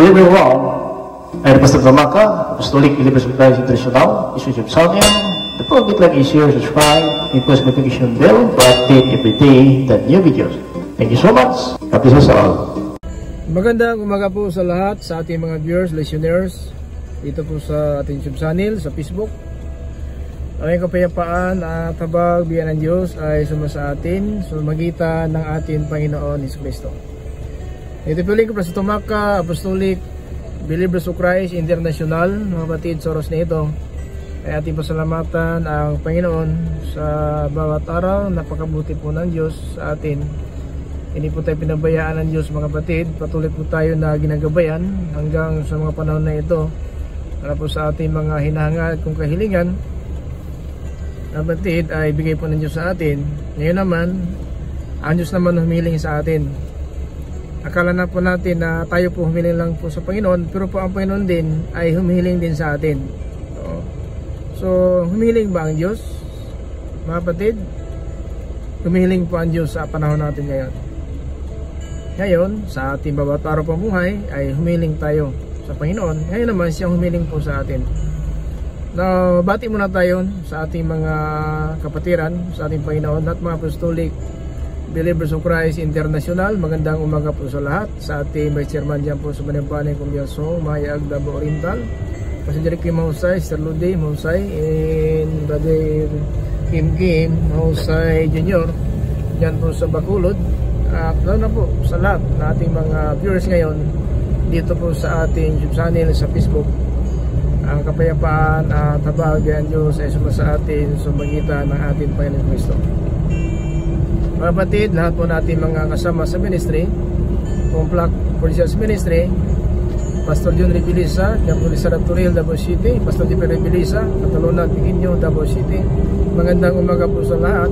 Good everyone. I'm Pastor Gamaka, Apostolic Believers of Christ International, Bishop Samuel. The public like is here, subscribe, and press notification bell to update every day the new videos. Thank you so much. God bless us all. Magandang umaga po sa lahat, sa ating mga viewers, listeners, dito po sa ating YouTube channel, sa Facebook. Ang kapayapaan at habag biyaya ng Diyos ay sumasa atin sa magitan ng ating Panginoon Jesucristo. Ito po lingkod sa Tumaka, Apostolic Believers of Christ International, mga batid sa oras na ito. Ay ating pasalamatan ang Panginoon sa bawat araw. Napakabuti po ng Diyos sa atin. Hindi po tayo pinabayaan ng Diyos, mga batid. Patuloy po tayo na ginagabayan hanggang sa mga panahon na ito. Para po sa ating mga hinahangad kung kahilingan, batid ay bigay po ng Diyos sa atin. Ngayon naman, ang Diyos naman humiling sa atin. Akala na po natin na tayo po humiling lang po sa Panginoon, pero po ang Panginoon din ay humiling din sa atin. So humiling ba ang Diyos, mga batid? Humiling po ang Diyos sa panahon natin ngayon. Ngayon, sa ating bawat araw pamuhay ay humiling tayo sa Panginoon. Ngayon naman siyang humiling po sa atin. Now, bati muna tayo sa ating mga kapatiran, sa ating Panginoon at mga Apostolic Believers of Christ International. Magandang umaga po sa lahat. Sa ating Vice Chairman dyan po sa Manimpanay Kumyaso, Maya Agdabo Oriental, Pastor Kim Mahusay, Sir Ludy Mahusay, and Brother Kim Mahusay Jr. dyan po sa Bacolod. At lalo na po sa lahat na ating mga viewers ngayon dito po sa ating YouTube channel sa Facebook. Ang kapayapaan at habag ng Diyos ay sumasa atin sa magitan ng ating Panginoon Kristo. Mga batid, lahat po natin mga kasama sa ministry, Pomplac Policials Ministry, Pastor John Rebilisa, Jampolisa Raptoril, Davao City, Pastor Jeff Rebilisa, Catalona, Piginyo, Davao City. Magandang umaga po sa lahat.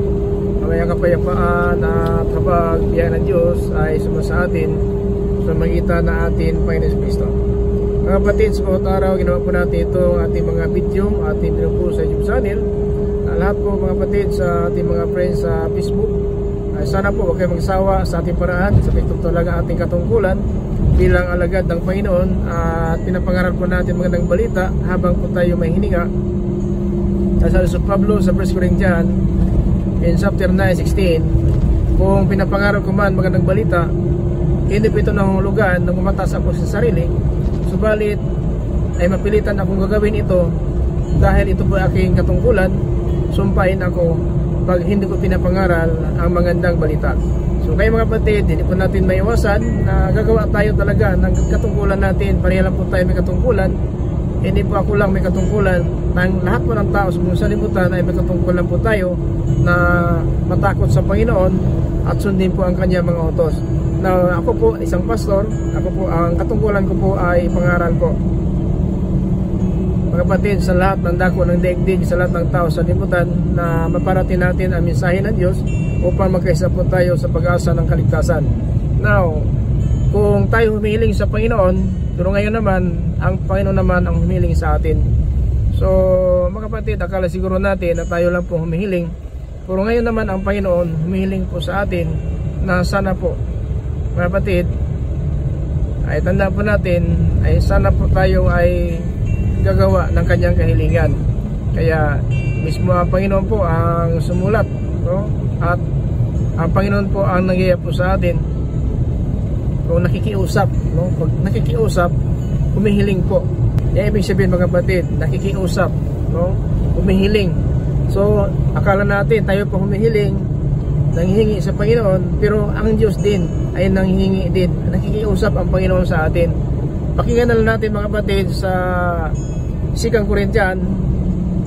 Ang kapayapaan at habag biyaya ng Diyos ay sumasa atin sa magitan ng ating Panginoon Kristo. Mga kapatid, sa bawat araw ginawa po natin ito ang ating mga video, ating pinupo sa YouTube channel. Lahat po mga kapatid sa ating mga friends sa Facebook, ay sana po huwag kayo magsawa sa ating paraan sa pagtutulaga ating katungkulan bilang alagad ng Panginoon. At pinapangarap po natin magandang balita habang po tayo may hininga. Sabi sa Pablo sa 1 Corinthians in chapter 9:16, kung pinapangarap ko man magandang balita, hindi po ito nahulugan na umatas ako sa sarili, subalit ay mapilitan akong gagawin ito dahil ito po aking katungkulan. Sumpain ako pag hindi ko pinapangaral ang magandang balita. So kayo mga kapatid, hindi po natin maiwasan na gagawa tayo talaga ng katungkulan natin. Pareha lang po tayo may katungkulan. Hindi po ako lang may katungkulan. Lahat po ng tao sa buong salimutan ay may katungkulan po tayo na matakot sa Panginoon at sundin po ang kanya mga utos. Now, ako po isang pastor, ako po ang katungkulan ko po ay pangaral po. Mga kapatid, sa lahat ng dako ng daigdig, sa lahat ng tao sa liputan, na maparating natin ang mensahe ng Diyos upang magkaisa po tayo sa pag-asa ng kaligtasan. Now, kung tayo humiling sa Panginoon, pero ngayon naman, ang Panginoon naman ang humiling sa atin. So, mga kapatid, akala siguro natin na tayo lang po humihiling, pero ngayon naman ang Panginoon humihiling po sa atin na sana po, mga kapatid, ay tanda po natin, ay sana po tayo ay gagawa ng kanyang kahilingan. Kaya mismo ang Panginoon po ang sumulat, no? At ang Panginoon po ang nagyaya po sa atin kung nakikiusap, no? Pag nakikiusap, humihiling po. Yan ibig sabihin mga kapatid, nakikiusap, no? Humihiling. So akala natin tayo po humihiling, nanghihingi sa Panginoon, pero ang Diyos din ay nanghihingi din. Nakikiusap ang Panginoon sa atin. Pakinggan na lang natin mga kapatid sa 2 Corinthians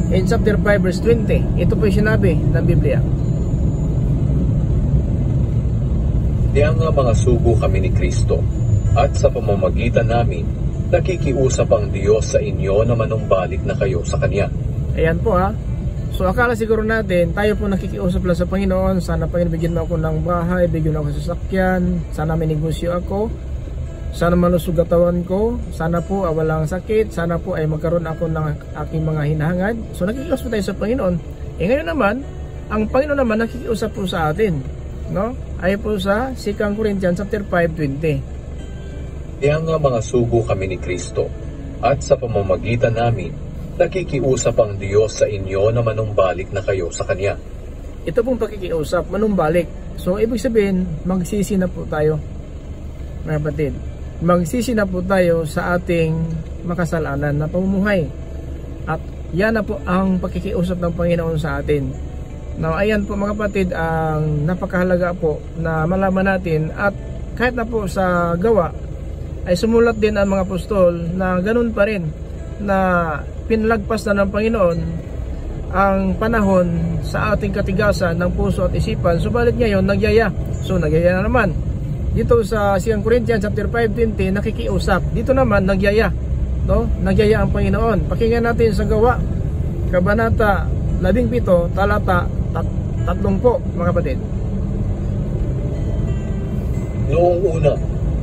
in chapter 5 verse 20. Ito po yung sinabi ng Biblia. Kaya nga mga sugo kami ni Kristo, at sa pamamagitan namin, nakikiusap ang Diyos sa inyo na manumbalik na kayo sa Kanya. Ayan po ha. So akala siguro natin, tayo po nakikiusap lang sa Panginoon. Sana Panginoon bigyan mo ako ng bahay, bigyan mo ako sa sasakyan, sana may negosyo ako, sana malusog katawan ko, sana po walang sakit, sana po ay magkaroon ako ng aking mga hinahangad. So nakikiusap tayo sa Panginoon. Ngayon naman, ang Panginoon naman nakikiusap po sa atin, no? Ay po sa 2 Corinthians chapter 5:20. Kaya nga mga sugo kami ni Kristo, at sa pamamagitan namin, nakikiusap ang Diyos sa inyo na manumbalik na kayo sa Kanya. Ito pong pakikiusap, manumbalik. So, ibig sabihin, magsisi na po tayo, mga kapatid. Magsisi na po tayo sa ating makasalanan na pamumuhay. At yan na po ang pakikiusap ng Panginoon sa atin. Now, ayan po mga kapatid, ang napakahalaga po na malaman natin. At kahit na po sa gawa, ay sumulat din ang mga apostol na ganun pa rin, na pinlagpas na ng Panginoon ang panahon sa ating katigasan ng puso at isipan, subalit ngayon nagyaya. So nagyaya na naman dito sa 2 Corinthians chapter 5:20, nakikiusap. Dito naman nagyaya, no? Nagyaya ang Panginoon. Pakinggan natin sa Gawa kabanata 17 talata 3 po, mga kapatid. Noong una,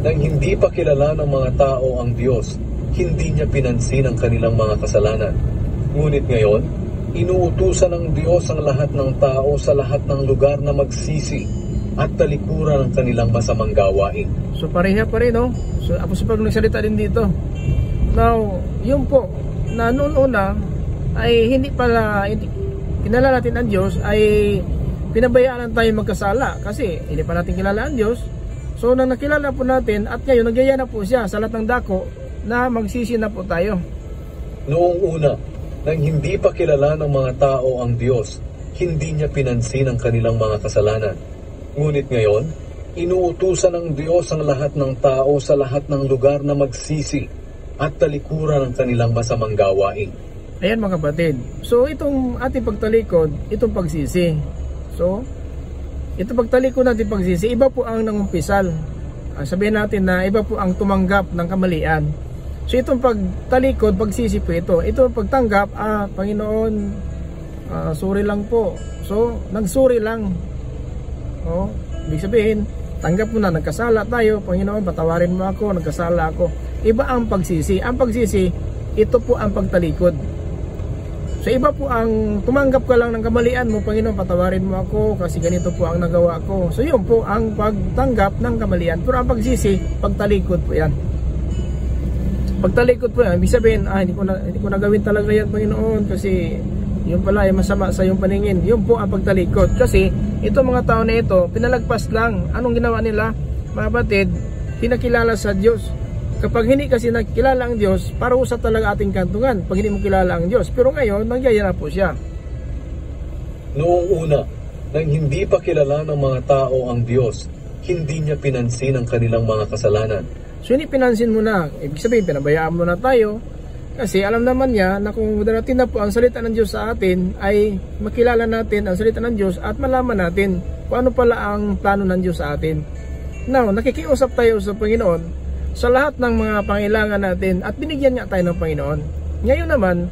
nang hindi pa kilala ng mga tao ang Diyos, hindi niya pinansin ang kanilang mga kasalanan. Ngunit ngayon, inuutusan ng Diyos ang lahat ng tao sa lahat ng lugar na magsisi at talikuran ang kanilang masamang gawain. So pareha pa rin, no? So Apostol Pablo nagsalita din dito. Now, yun po, na noon una ay hindi kilala natin ang Diyos, ay pinabayaan tayo magkasala kasi hindi pa natin kilala ang Diyos. So nang nakilala po natin at ngayon nagyaya na po siya sa lahat ng dako na magsisi na po tayo. Noong una, nang hindi pa kilala ng mga tao ang Diyos, hindi niya pinansin ang kanilang mga kasalanan. Ngunit ngayon, inuutusan ng Diyos ang lahat ng tao sa lahat ng lugar na magsisi at talikuran ang kanilang masamang gawain. Ayan mga kapatid. So itong ating pagtalikod, itong pagsisi. So, ito pagtalikod natin pagsisi, iba po ang nangumpisal. Sabihin natin na iba po ang tumanggap ng kamalian. So itong pagtalikod, pagsisi po ito. Ito pagtanggap, Panginoon, sorry lang po. So, nagsuri lang. Ibig sabihin, tanggap mo na, nagkasala tayo. Panginoon, patawarin mo ako, nagkasala ako. Iba ang pagsisi. Ang pagsisi, ito po ang pagtalikod. So iba po ang tumanggap ka lang ng kamalian mo, Panginoon, patawarin mo ako kasi ganito po ang nagawa ko. So yun po ang pagtanggap ng kamalian. Pero ang pagsisi, pagtalikod po yan. Pagtalikod po yan, ibig sabihin, hindi ko nagawin talaga yan, Panginoon, kasi yun pala ay masama sa iyong paningin. Yun po ang pagtalikod. Kasi itong mga tao na ito, pinalagpas lang. Anong ginawa nila? Mga batid, pinakilala sa Diyos. Kapag hindi kasi nakilala ang Diyos, parusa talaga ating kantungan pag hindi mo kilala ang Diyos. Pero ngayon, nagyaya na po siya. Noong una, nang hindi pa kilala ng mga tao ang Diyos, hindi niya pinansin ang kanilang mga kasalanan. So hindi pinansin mo na, ibig sabihin pinabayaan mo na tayo. Kasi alam naman niya na kung darating na po ang salita ng Diyos sa atin, ay makilala natin ang salita ng Diyos at malaman natin kung ano pala ang plano ng Diyos sa atin. Now, nakikiusap tayo sa Panginoon sa lahat ng mga pangailangan natin at binigyan nga tayo ng Panginoon. Ngayon naman,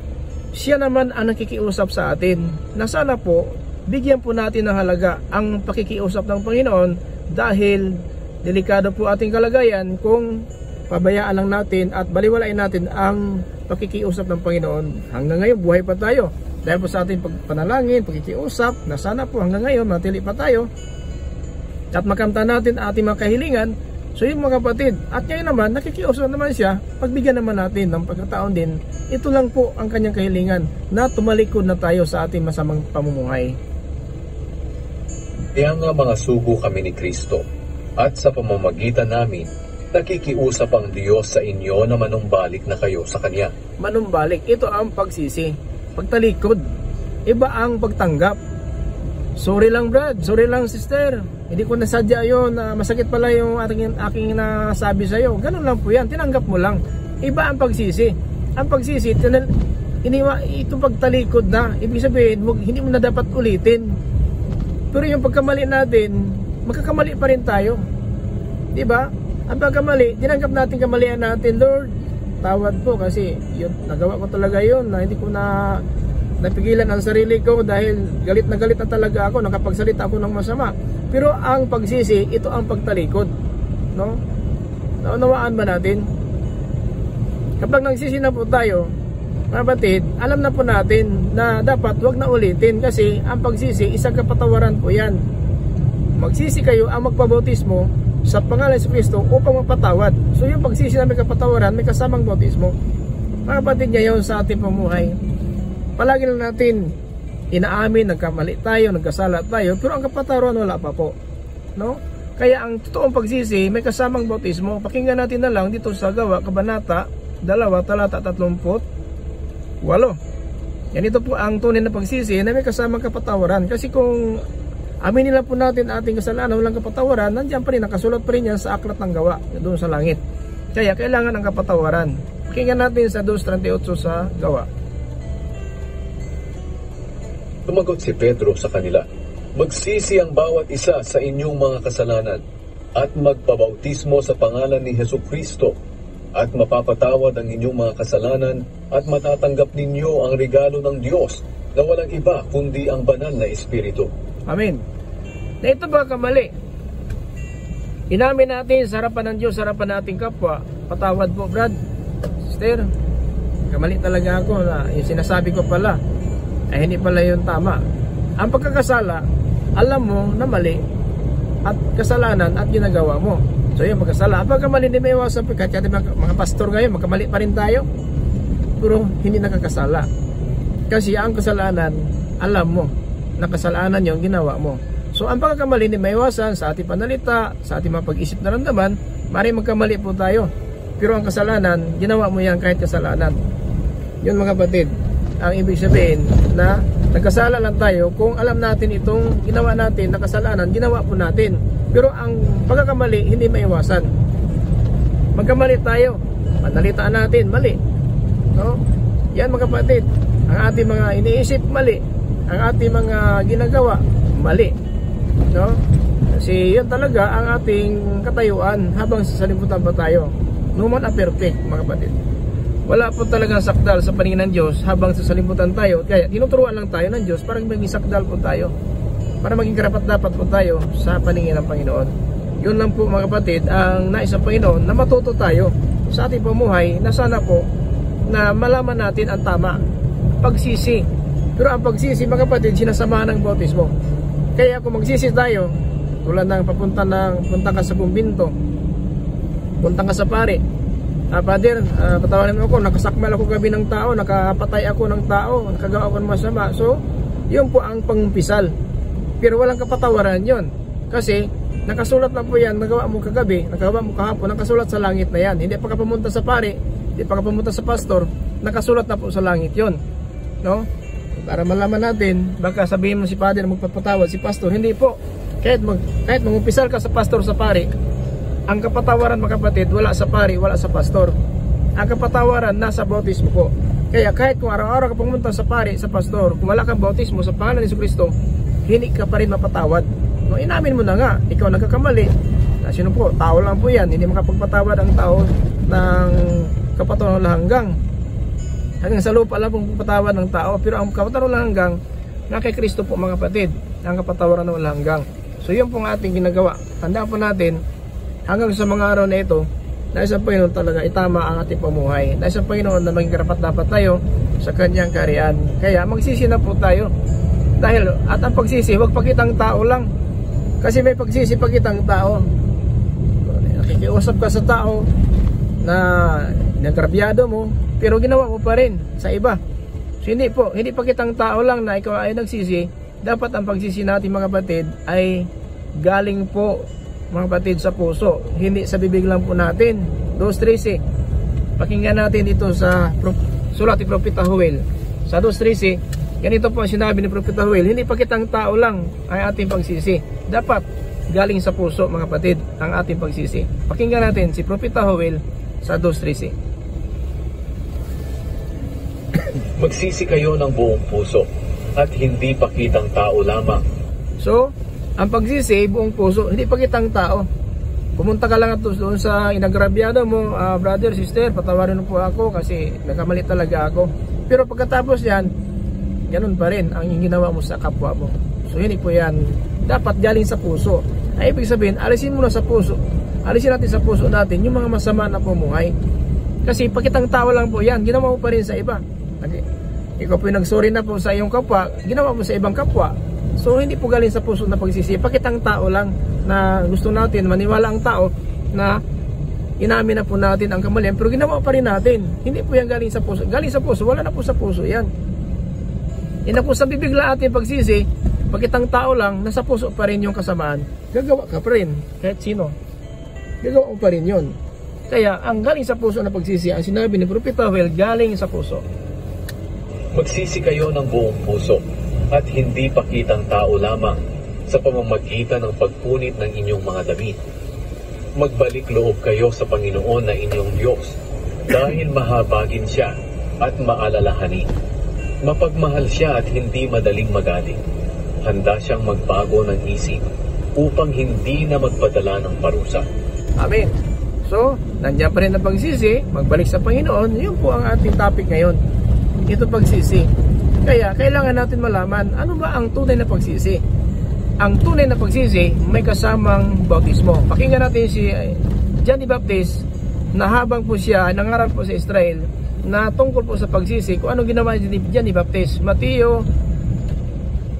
siya naman ang nakikiusap sa atin na sana po, bigyan po natin ng halaga ang pakikiusap ng Panginoon dahil delikado po ating kalagayan kung pabayaan lang natin at baliwalain natin ang pakikiusap ng Panginoon. Hanggang ngayon, buhay pa tayo. Dahil po sa ating pagpanalangin, pakikiusap, na sana po hanggang ngayon, matili pa tayo at makamta natin ating mga kahilingan. So yun mga kapatid, at ngayon naman nakikiusap naman siya, pagbigyan naman natin ng pagkataon din, ito lang po ang kanyang kahilingan na tumalikod na tayo sa ating masamang pamumuhay. Kaya nga mga sugo kami ni Kristo, at sa pamamagitan namin, nakikiusap ang Diyos sa inyo na manumbalik na kayo sa Kanya. Manumbalik, ito ang pagsisi, pagtalikod, iba ang pagtanggap. Sorry lang Brad, sorry lang sister, hindi ko nasadya yun, masakit pala yung aking nasabi sa'yo. Ganun lang po yan, tinanggap mo lang. Iba ang pagsisi. Ang pagsisi, ito pagtalikod na, ibig sabihin, hindi mo na dapat ulitin. Pero yung pagkamali natin, magkakamali pa rin tayo. Diba? Ang pagkamali, tinanggap natin kamalian natin, Lord, tawad po kasi yun, nagawa ko talaga yun, na hindi ko na napigilan ang sarili ko dahil galit na talaga ako, nakapagsalita ako ng masama. Pero ang pagsisi, ito ang pagtalikod, no? Naunawaan ba natin? Kapag nagsisi na po tayo, mga batid, alam na po natin na dapat wag na ulitin kasi ang pagsisi, isang kapatawaran po yan. Magsisi kayo, ang magpabautismo, sa pangalan ni Kristo upang mapatawad. So yung pagsisi na may kapatawaran, may kasamang bautismo. Mga kapatid, ngayon sa ating pamuhay, palagi lang natin inaamin, nagkamali tayo, nagkasala tayo, pero ang kapatawaran wala pa po, no? Kaya ang totoong pagsisi may kasamang bautismo. Pakinggan natin na lang dito sa Gawa, Kabanata 2, talata 38. Yan, ito po ang tunay na pagsisi na may kasamang kapatawaran. Kasi kung aminin lang po natin ating kasalanan, walang kapatawaran, nandiyan pa rin, nakasulat pa rin yan sa aklat ng gawa, doon sa langit. Kaya kailangan ng kapatawaran. Pakinggan natin sa 2:38 sa Gawa. Tumagot si Pedro sa kanila, "Magsisi ang bawat isa sa inyong mga kasalanan at magpabautismo sa pangalan ni Jesucristo at mapapatawad ang inyong mga kasalanan at matatanggap ninyo ang regalo ng Diyos na walang iba kundi ang banal na Espiritu." Amen. Na ito ba kamali? Inamin natin sa harapan ng Diyos, sa harapan nating kapwa, patawad po, Brad, sister, kamali talaga ako na yung sinasabi ko pala ay hindi pala yung tama. Ang pagkakasala, alam mo na mali at kasalanan at ginagawa mo. So yun, magkasala. Ang pagkamali hindi may iwasan, kahit mga pastor ngayon, magkamali pa rin tayo, pero hindi nakakasala. Kasi ang kasalanan, alam mo na kasalanan yung ginawa mo. So ang pagkakamali hindi may iwasan sa ating panalita, sa ating mga pag-isip na ramdaman, maaaring magkamali po tayo. Pero ang kasalanan, ginawa mo yan kahit kasalanan. Yun mga kapatid, ang ibig sabihin na nagkasala lang tayo kung alam natin itong ginawa natin na kasalanan, ginawa po natin. Pero ang pagkakamali hindi maiwasan. Magkamali tayo, panalitaan natin, mali. No? Yan mga kapatid, ang ating mga iniisip, mali. Ang ating mga ginagawa, mali. No? Kasi yan talaga ang ating katayuan habang sa salimutan pa tayo. No man a perfect mga kapatid. Wala po talagang sakdal sa paningin ng Diyos habang sa salimutan tayo. Kaya tinuturuan lang tayo ng Diyos para maging sakdal po tayo. Para maging karapat-dapat po tayo sa paningin ng Panginoon. Yun lang po mga kapatid ang nais ng Panginoon na matuto tayo sa ating pamuhay na sana po na malaman natin ang tama. Pagsisi. Pero ang pagsisi mga kapatid sinasamahan ng bautismo. Kaya kung magsisi tayo, tulad ng punta ka sa kumbinto, punta ka sa pare, Father, patawarin mo ako, nakasakmal ako gabi ng tao, nakapatay ako ng tao, nakagawa ako ng masama. So, yun po ang pangumpisal. Pero walang kapatawaran yun. Kasi, nakasulat na po yan, nagawa mo kagabi, nagawa mo kahapon, nakasulat sa langit na yan. Hindi pa ka pumunta sa pare, hindi pa ka pumunta sa pastor, nakasulat na po sa langit yun. No? Para malaman natin, baka sabihin mo si Father na magpapatawad si pastor, hindi po. Kahit mangumpisal ka sa pastor sa pare, ang kapatawaran mga kapatid, wala sa pari, wala sa pastor. Ang kapatawaran nasa bautismo po. Kaya kahit kung araw-araw ka pumunta sa pari, sa pastor, kung wala kang bautismo sa pangalan ni Jesucristo, hindi ka pa rin mapatawad. No, inamin mo na nga, ikaw nagkakamali. Sino po? Tao lang po yan. Hindi makapagpatawad ang tao ng kapatawaran hanggang sa lupa lang pong patawad ng tao. Pero ang kapatawaran hanggang na kay Kristo po mga kapatid, ang kapatawaran ng walang hanggang. So yun pong ating ginagawa. Tandaan po natin, hanggang sa mga araw na ito, nais ang Panginoon talaga itama ang ating pamuhay. Nais ang Panginoon na maging karapat-dapat tayo sa kanyang kaharian. Kaya magsisi na po tayo. Dahil, at ang pagsisi, huwag pakitang tao lang. Kasi may pagsisi pakitang tao. Nakikiusap ka sa tao na nagrabyado mo, pero ginawa mo pa rin sa iba. So hindi po, hindi pakitang tao lang na ikaw ay nagsisi. Dapat ang pagsisi natin mga batid ay galing po mga kapatid sa puso, hindi sa bibig lang po natin. 2:13. Pakinggan natin dito sa sulat ni Propeta Joel. Sa 2:13, ganito po ang sinabi ni Propeta Joel, hindi pakitang tao lang ay ating pagsisi. Dapat galing sa puso mga kapatid ang ating pagsisi. Pakinggan natin si Propeta Joel sa 2:13. Magsisi kayo ng buong puso at hindi pakitang tao lamang. So, ang pagsisi, buong puso, hindi pakitang tao. Pumunta ka lang doon sa inagrabyado mo, brother, sister, patawarin mo po ako kasi nagkamali talaga ako. Pero pagkatapos yan, ganun pa rin ang ginawa mo sa kapwa mo. So hindi po yan dapat galing sa puso. Ay ibig sabihin, alisin mo na sa puso. Alisin natin sa puso natin yung mga masama na pumuhay. Kasi pakitang tao lang po yan, ginawa mo pa rin sa iba. Ikaw po yung nagsorry na po sa iyong kapwa, ginawa mo sa ibang kapwa. So hindi po galing sa puso na pagsisi, pakitang tao lang na gusto natin maniwala ang tao na inamin na po natin ang kamalian, pero ginawa pa rin natin. Hindi po yan galing sa puso. Galing sa puso, wala na po sa puso yan. Ina po sa bibigla ating pagsisi, pag itang tao lang, nasa puso pa rin yung kasamaan, gagawa ka pa rin, kahit sino. Gagawa mo pa rin yun. Kaya, ang galing sa puso na pagsisi, ang sinabi ni Propeta Joel, galing sa puso. Magsisi kayo ng buong puso at hindi pakitang tao lamang sa pamamagitan ng pagpunit ng inyong mga damit. Magbalik loob kayo sa Panginoon na inyong Diyos dahil mahabagin siya at maalalahanin. Mapagmahal siya at hindi madaling magaling. Handa siyang magbago ng isip upang hindi na magpadala ng parusa. Amen. So, nandiyan pa rin ang pagsisi, magbalik sa Panginoon, yun po ang ating topic ngayon. Ito pagsisi. Kaya, kailangan natin malaman, ano ba ang tunay na pagsisi? Ang tunay na pagsisi, may kasamang bautismo. Pakinggan natin si John the Baptist, na habang po siya nangaral po sa Israel, na tungkol po sa pagsisi, kung ano ginawa ni John the Baptist. Mateo,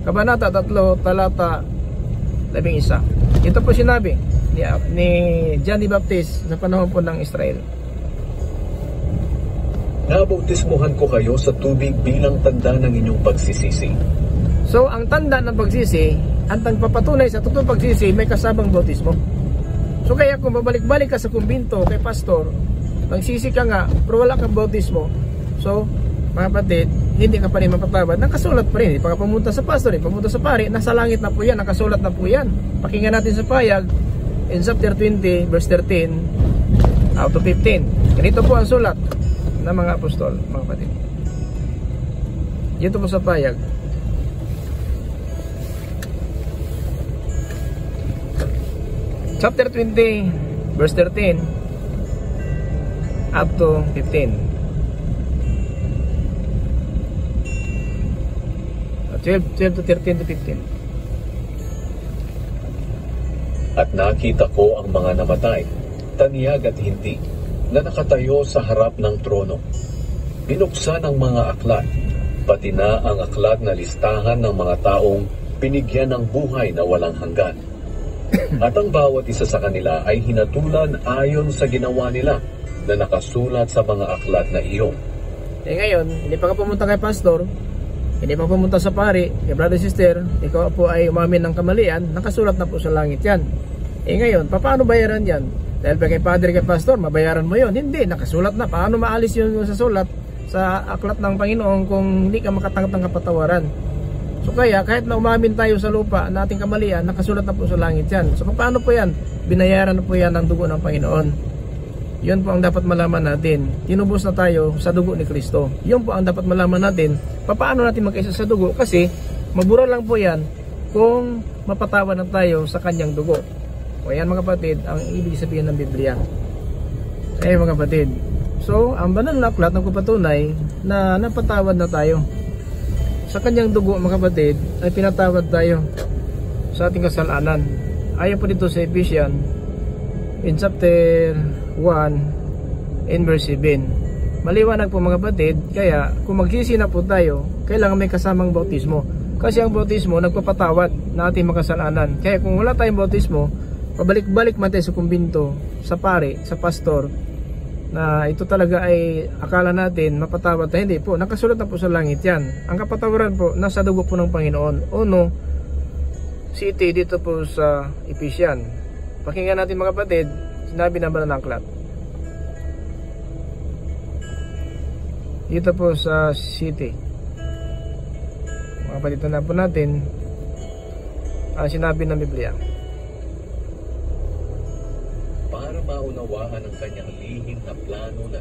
Kabanata 3, talata 11. Ito po sinabi ni John the Baptist sa panahon po ng Israel. Nabautismuhan ko kayo sa tubig bilang tanda ng inyong pagsisisi. So, ang tanda ng pagsisi, ang pagpapatunay sa totoong pagsisi, may kasamang bautismo. So, kaya kung babalik-balik ka sa kumbinto kay pastor, magsisi ka nga, pero wala kang bautismo, so, mga kapatid, hindi ka pa rin mapatawad. Nakasulat pa rin. Hindi pa ka pumunta sa pastor, pumunta sa pari, nasa langit na po yan, nakasulat na po yan. Pakinggan natin sa payag, in chapter 20, verse 13, out of 15. Ganito po ang sulat ng mga apostol, mga kapatid. Dito po sa payag. Chapter 20, verse 13, up to 15. 12 to 13 to 15. At nakita ko ang mga namatay, taniyag at hindi, na nakatayo sa harap ng trono. Binuksan ang mga aklat, pati na ang aklat na listahan ng mga taong binigyan ng buhay na walang hanggan. At ang bawat isa sa kanila ay hinatulan ayon sa ginawa nila na nakasulat sa mga aklat na iyon. Ngayon, hindi pa ka pumunta kay pastor, hindi pa pumunta sa pari, kay brother sister, ikaw po ay umamin ng kamalian, nakasulat na po sa langit yan. Ngayon, paano bayaran yan? Dahil pa kay padre, kay pastor, mabayaran mo yon? Hindi, nakasulat na. Paano maalis yun sa sulat sa aklat ng Panginoon kung hindi ka makatanggap ng kapatawaran? So kaya, kahit na umamin tayo sa lupa na ating kamalian, nakasulat na po sa langit yan. So paano po yan? Binayaran na po yan ng dugo ng Panginoon. Yun po ang dapat malaman natin. Tinubos na tayo sa dugo ni Kristo. Yun po ang dapat malaman natin. Paano natin magkaisa sa dugo? Kasi mabura lang po yan kung mapatawan na tayo sa kanyang dugo. O yan mga kapatid, ang ibig sabihin ng Biblia. Mga kapatid. So, ang banal na aklat ng papatunay na napatawad na tayo. Sa kanyang dugo mga kapatid, ay pinatawad tayo sa ating kasalanan. Ayon po dito sa Ephesians in chapter 1 in verse 7. Maliwanag po mga kapatid, kaya kung magsisi na po tayo, kailangan may kasamang bautismo. Kasi ang bautismo nagpapatawad na ating makasalanan. Kaya kung wala tayong bautismo, pabalik-balik man tayo sa kumbinto, sa pare, sa pastor, na ito talaga ay akala natin mapatawad tayo. Hindi po, nakasulat na po sa langit yan. Ang kapatawaran po, nasa dugo po ng Panginoon. Uno, city dito po sa Ephesians. Pakinggan natin mga kapatid, sinabi na ba ng aklat? Dito po sa city. Mga kapatid, na po natin ang sinabi ng Biblia. Para maunawaan ang kanyang lihim na plano na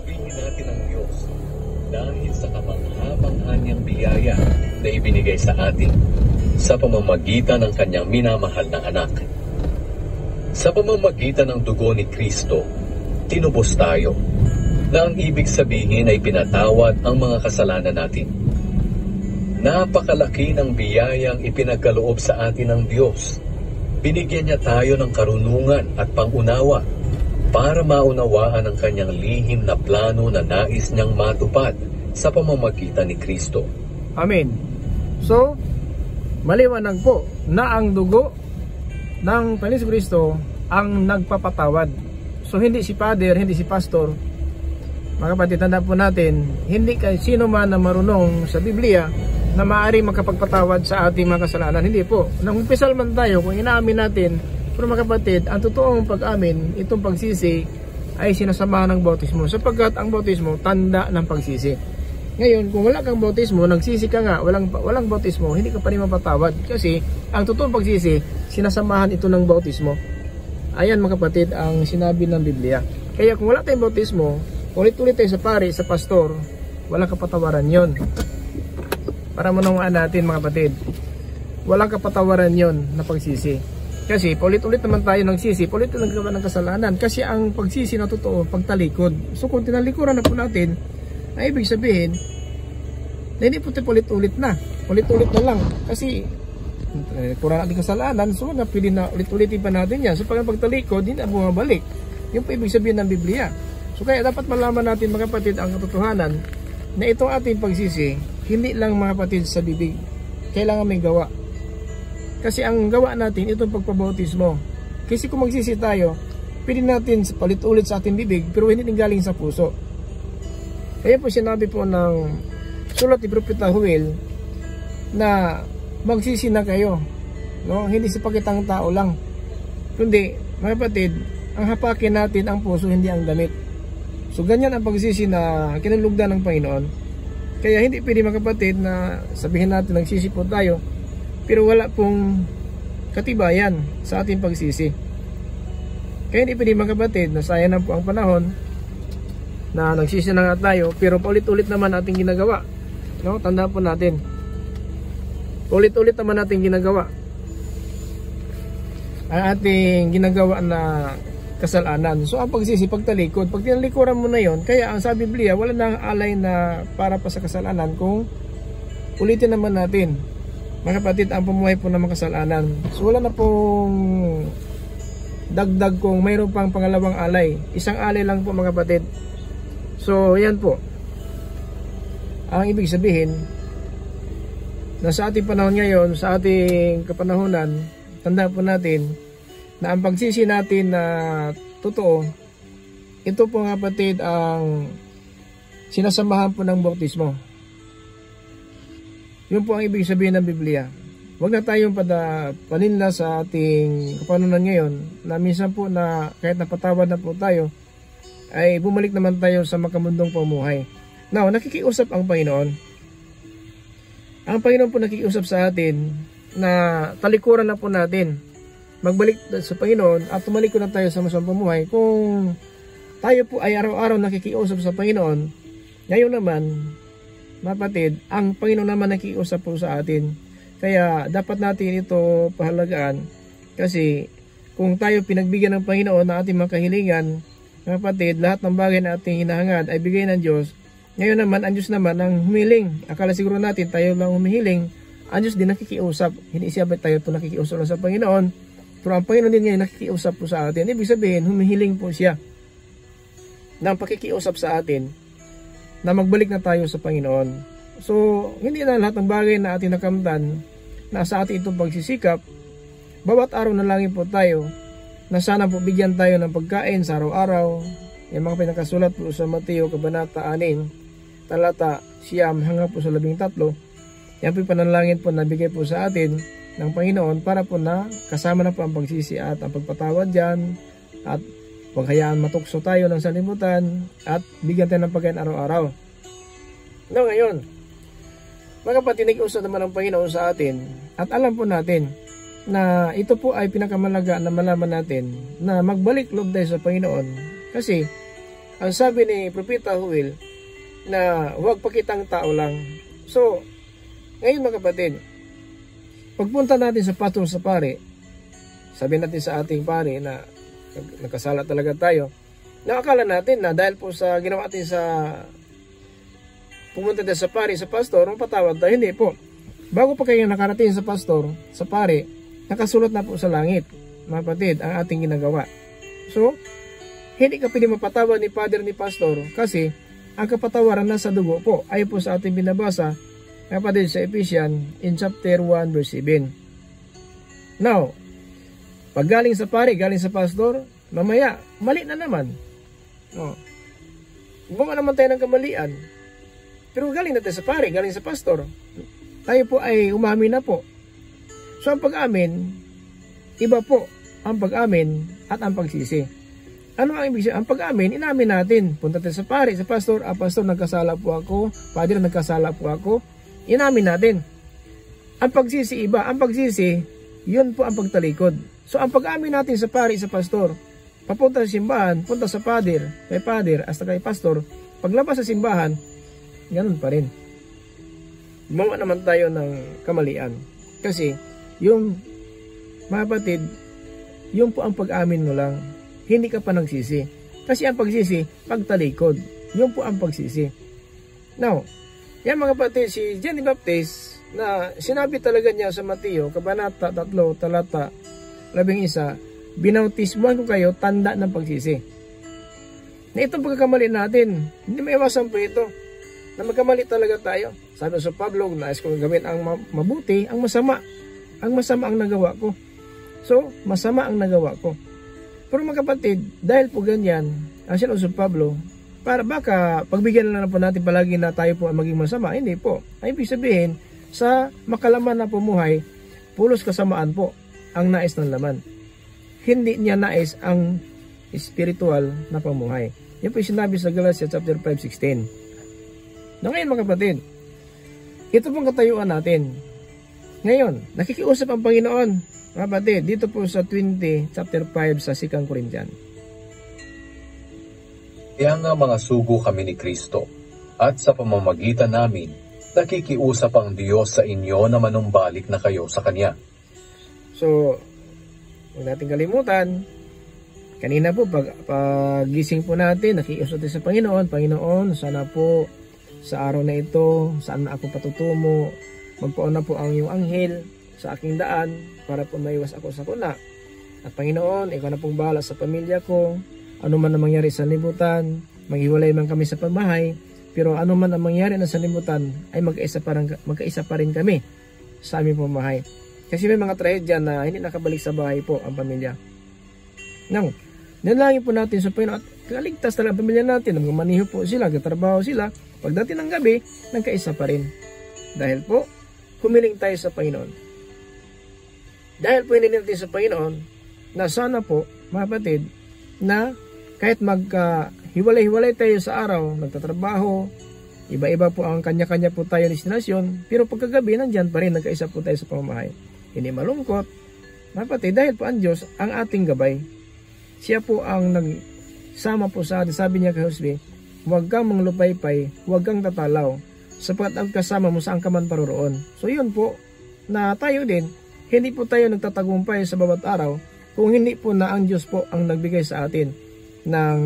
piliin natin ang Diyos dahil sa kamangha-mangha niyang biyaya na ibinigay sa atin sa pamamagitan ng kanyang minamahal na anak. Sa pamamagitan ng dugo ni Kristo, tinubos tayo, na ang ibig sabihin ay pinatawad ang mga kasalanan natin. Napakalaki ng biyayang ipinagkaloob sa atin ng Diyos. Binigyan niya tayo ng karunungan at pangunawa para maunawaan ang kanyang lihim na plano na nais niyang matupad sa pamamagitan ni Kristo. Amen. So, maliwanag po na ang dugo ng Panginoon Kristo ang nagpapatawad. So hindi si Father, hindi si Pastor. Mga kapatid, tanda po natin, hindi sino man na marunong sa Biblia na maaari makapagpatawad sa ating mga kasalanan. Hindi po. Nang umpisal man tayo, kung inaamin natin, pero mga kapatid, ang totoong pag-amin, itong pagsisi ay sinasamahan ng bautismo, sapagkat ang bautismo tanda ng pagsisi. Ngayon, kung wala kang bautismo, nagsisi ka nga, walang bautismo, hindi ka pa rin mapatawad. Kasi ang totoong pagsisi, sinasamahan ito ng bautismo. Ayan mga kapatid ang sinabi ng Biblia. Kaya kung wala tayong bautismo, ulit-ulit tayo sa pari, sa pastor, walang kapatawaran yon. Para manungaan natin mga kapatid, walang kapatawaran yon na pagsisi. Kasi paulit-ulit naman tayo ng sisi, paulit-ulit nagawa ng kasalanan. Kasi ang pagsisi na totoo, pagtalikod. So kung tinalikuran na po natin, ay ibig sabihin na hindi po tayo ulit-ulit na. Ulit-ulit na lang. Kasi kurang natin kasalanan, so nga pwede na ulit-ulitin pa natin yan. So pag pagtalikod, hindi na bumabalik. Yung po ibig sabihin ng Biblia. So kaya dapat malaman natin mga kapatid ang katotohanan na itong ating pagsisi, hindi lang mga kapatid sa bibig. Kailangan may gawa. Kasi ang gawa natin, itong pagpabautismo. Kasi kung magsisi tayo, pwede natin palit-ulit sa ating bibig, pero hindi galing sa puso. Kaya po sinabi po ng sulat ni Propeta Joel na magsisi na kayo, no? Hindi sa pakitang tao lang, kundi mga kapatid, ang hapakin natin ang puso, hindi ang damit. So ganyan ang pagsisi na kinalugdan ng Panginoon. Kaya hindi pwede mga kapatid na sabihin natin nagsisi po tayo, pero wala pong katibayan sa ating pagsisi. Kaya hindi pwede mga kapatid na sayang na po ang panahon na nagsisi na nga tayo, pero paulit-ulit naman ating ginagawa, no? Tanda po natin, ulit-ulit naman natin ginagawa ang ating ginagawa na kasalanan. So ang pagsisi, pagtalikod, pag tinalikuran mo na yon, kaya ang sa Biblia wala nang alay na para pa sa kasalanan kung ulitin naman natin mga kapatid ang pumuhay po ng kasalanan. So wala na pong dagdag kung mayroon pang pangalawang alay, isang alay lang po mga kapatid. So yan po ang ibig sabihin na sa ating panahon ngayon, sa ating kapanahunan, tanda po natin na ang pagsisi natin na totoo, ito po mga kapatid ang sinasamahan po ng bautismo. Yun po ang ibig sabihin ng Biblia. Huwag na tayong paninla sa ating kapanahunan ngayon na minsan po na kahit napatawad na po tayo, ay bumalik naman tayo sa makamundong pamuhay. Now, nakikiusap ang Panginoon. Ang Panginoon po nakikiusap sa atin na talikuran na po natin, magbalik sa Panginoon at tumalikod na tayo sa masamang pamuhay. Kung tayo po ay araw-araw nakikiusap sa Panginoon, ngayon naman, mapatid, ang Panginoon naman nakikiusap po sa atin. Kaya dapat natin ito pahalagaan, kasi kung tayo pinagbigyan ng Panginoon na ating mga kahilingan, kapatid, lahat ng bagay na ating hinahangad ay bigay ng Diyos. Ngayon naman, ang Diyos naman ang humiling. Akala siguro natin tayo lang humihiling, ang Diyos din nakikiusap. Hindi siya ba tayo po nakikiusap lang sa Panginoon, pero ang Panginoon din ngayon nakikiusap po sa atin. Ibig sabihin, humihiling po siya ng pakikiusap sa atin na magbalik na tayo sa Panginoon. So, hindi na lahat ng bagay na ating nakamtan na sa ating itong pagsisikap, bawat araw na langin po tayo na sana po bigyan tayo ng pagkain sa araw-araw. Yung mga pinakasulat po sa Mateo Kabanata 6, talata 9 hanggang po sa 13. Yan po yung panalangin po na bigay po sa atin ng Panginoon para po na kasama na po ang pagsisi at ang pagpatawad dyan, at huwag hayaan matukso tayo ng salimutan, at bigyan tayo ng pagkain araw-araw. No, ngayon, mga kapatid, nag-usap naman ang Panginoon sa atin, at alam po natin na ito po ay pinakamalaga na malaman natin na magbalik loob tayo sa Panginoon. Kasi ang sabi ni Propeta Joel na huwag pakitang tao lang. So ngayon mga kapatid, pagpunta natin sa patron sa pare, sabi natin sa ating pare na nagkasala talaga tayo, nakakala natin na dahil po sa ginawa natin sa pumunta tayo sa pare, sa pastor, patawad tayo. Hindi po. Bago pa kayo nakarating sa pastor, sa pare, nakasulat na po sa langit, mga kapatid, ang ating ginagawa. So, hindi ka pwede mapatawad ni Father, ni Pastor, kasi ang kapatawaran na sa dugo po ay po sa ating binabasa kapatid, sa Ephesians in chapter 1 verse 7. Now, pag galing sa pari, galing sa pastor, mamaya, mali na naman. Gumawa naman tayo ng kamalian. Pero galing natin sa pari, galing sa pastor. Tayo po ay umamin na po. So ang pag-amin, iba po ang pag-amin at ang pagsisi. Ano ang ibig sabihin? Ang pag-amin, inamin natin. Punta tayo sa pari, sa pastor, pastor, nagkasala po ako, padre, nagkasala po ako. Inamin natin. Ang pagsisi iba, ang pagsisi, yun po ang pagtalikod. So ang pag-amin natin sa pari, sa pastor, papunta sa simbahan, punta sa pader, kay pader, hasta kay pastor, paglabas sa simbahan, ganun pa rin. Gumawa naman tayo ng kamalian. Kasi, yung mga kapatid, yun po ang pag-amin mo lang. Hindi ka pa nagsisi. Kasi ang pagsisi, pagtalikod. Yun po ang pagsisi. Now, yan mga kapatid, si John the Baptist, na sinabi talaga niya sa Mateo, Kabanata 3, talata 11, binautismuhan ko kayo, tanda ng pagsisi. Na itong pagkakamali natin, hindi maiwasan po ito. Na magkamali talaga tayo. Sabi sa Pablo, nais kong gawin ang mabuti, ang masama. Ang masama ang nagawa ko. So, masama ang nagawa ko. Pero mga kapatid, dahil po ganyan, ang sinabi sa Pablo, para baka pagbigyan na lang po natin palagi na tayo po ang maging masama. Hindi po. Ay ibig sabihin, sa makalaman na pumuhay, pulos kasamaan po ang nais ng laman. Hindi niya nais ang spiritual na pamuhay. Yan po yung sinabi sa Galatia chapter 5:16. Na ngayon mga kapatid, ito pong katayuan natin. Ngayon, nakikiusap ang Panginoon, mga kapatid, dito po sa 20 chapter 5 sa 2 Corinthians. Kaya nga mga sugo kami ni Kristo, at sa pamamagitan namin, nakikiusap ang Diyos sa inyo na manumbalik na kayo sa Kanya. So, huwag natin kalimutan, kanina po, pag-gising po natin, nakikiusap tayo sa Panginoon. Panginoon, sana po, sa araw na ito, saan na ako patutumo, magpauna po ang iyong anghel sa aking daan para po maiwas ako sa kuna. At Panginoon, ikaw na pong bahala sa pamilya ko. Ano man ang mangyari sa libutan, maghiwalay man kami sa pambahay, pero ano man ang mangyari na sa libutan ay magkaisa pa rin kami sa aming pambahay. Kasi may mga trahedya na hindi nakabalik sa bahay po ang pamilya. Nang, nanalangin po natin sa Panginoon at kaligtas talaga ang pamilya natin. Maniho po sila, katrabaho sila. Pagdating ng gabi, nagkaisa pa rin. Dahil po, humiling tayo sa Panginoon. Dahil po hiniling natin sa Panginoon, na sana po, mga kapatid, na kahit maghiwalay-hiwalay tayo sa araw, nagtatrabaho, iba-iba po ang kanya-kanya po tayo destinasyon, pero pagkagabi, nandyan pa rin, nagkaisa po tayo sa pamamahay. Hindi malungkot, mga kapatid, dahil po ang Diyos, ang ating gabay. Siya po ang nagsama po sa atin. Sabi niya kay Josue, huwag kang manglupaypay, huwag kang tatalaw, sapagkat ang kasama mo saan ka man paroroon. So yun po, na tayo din, hindi po tayo nagtatagumpay sa bawat araw, kung hindi po na ang Diyos po ang nagbigay sa atin ng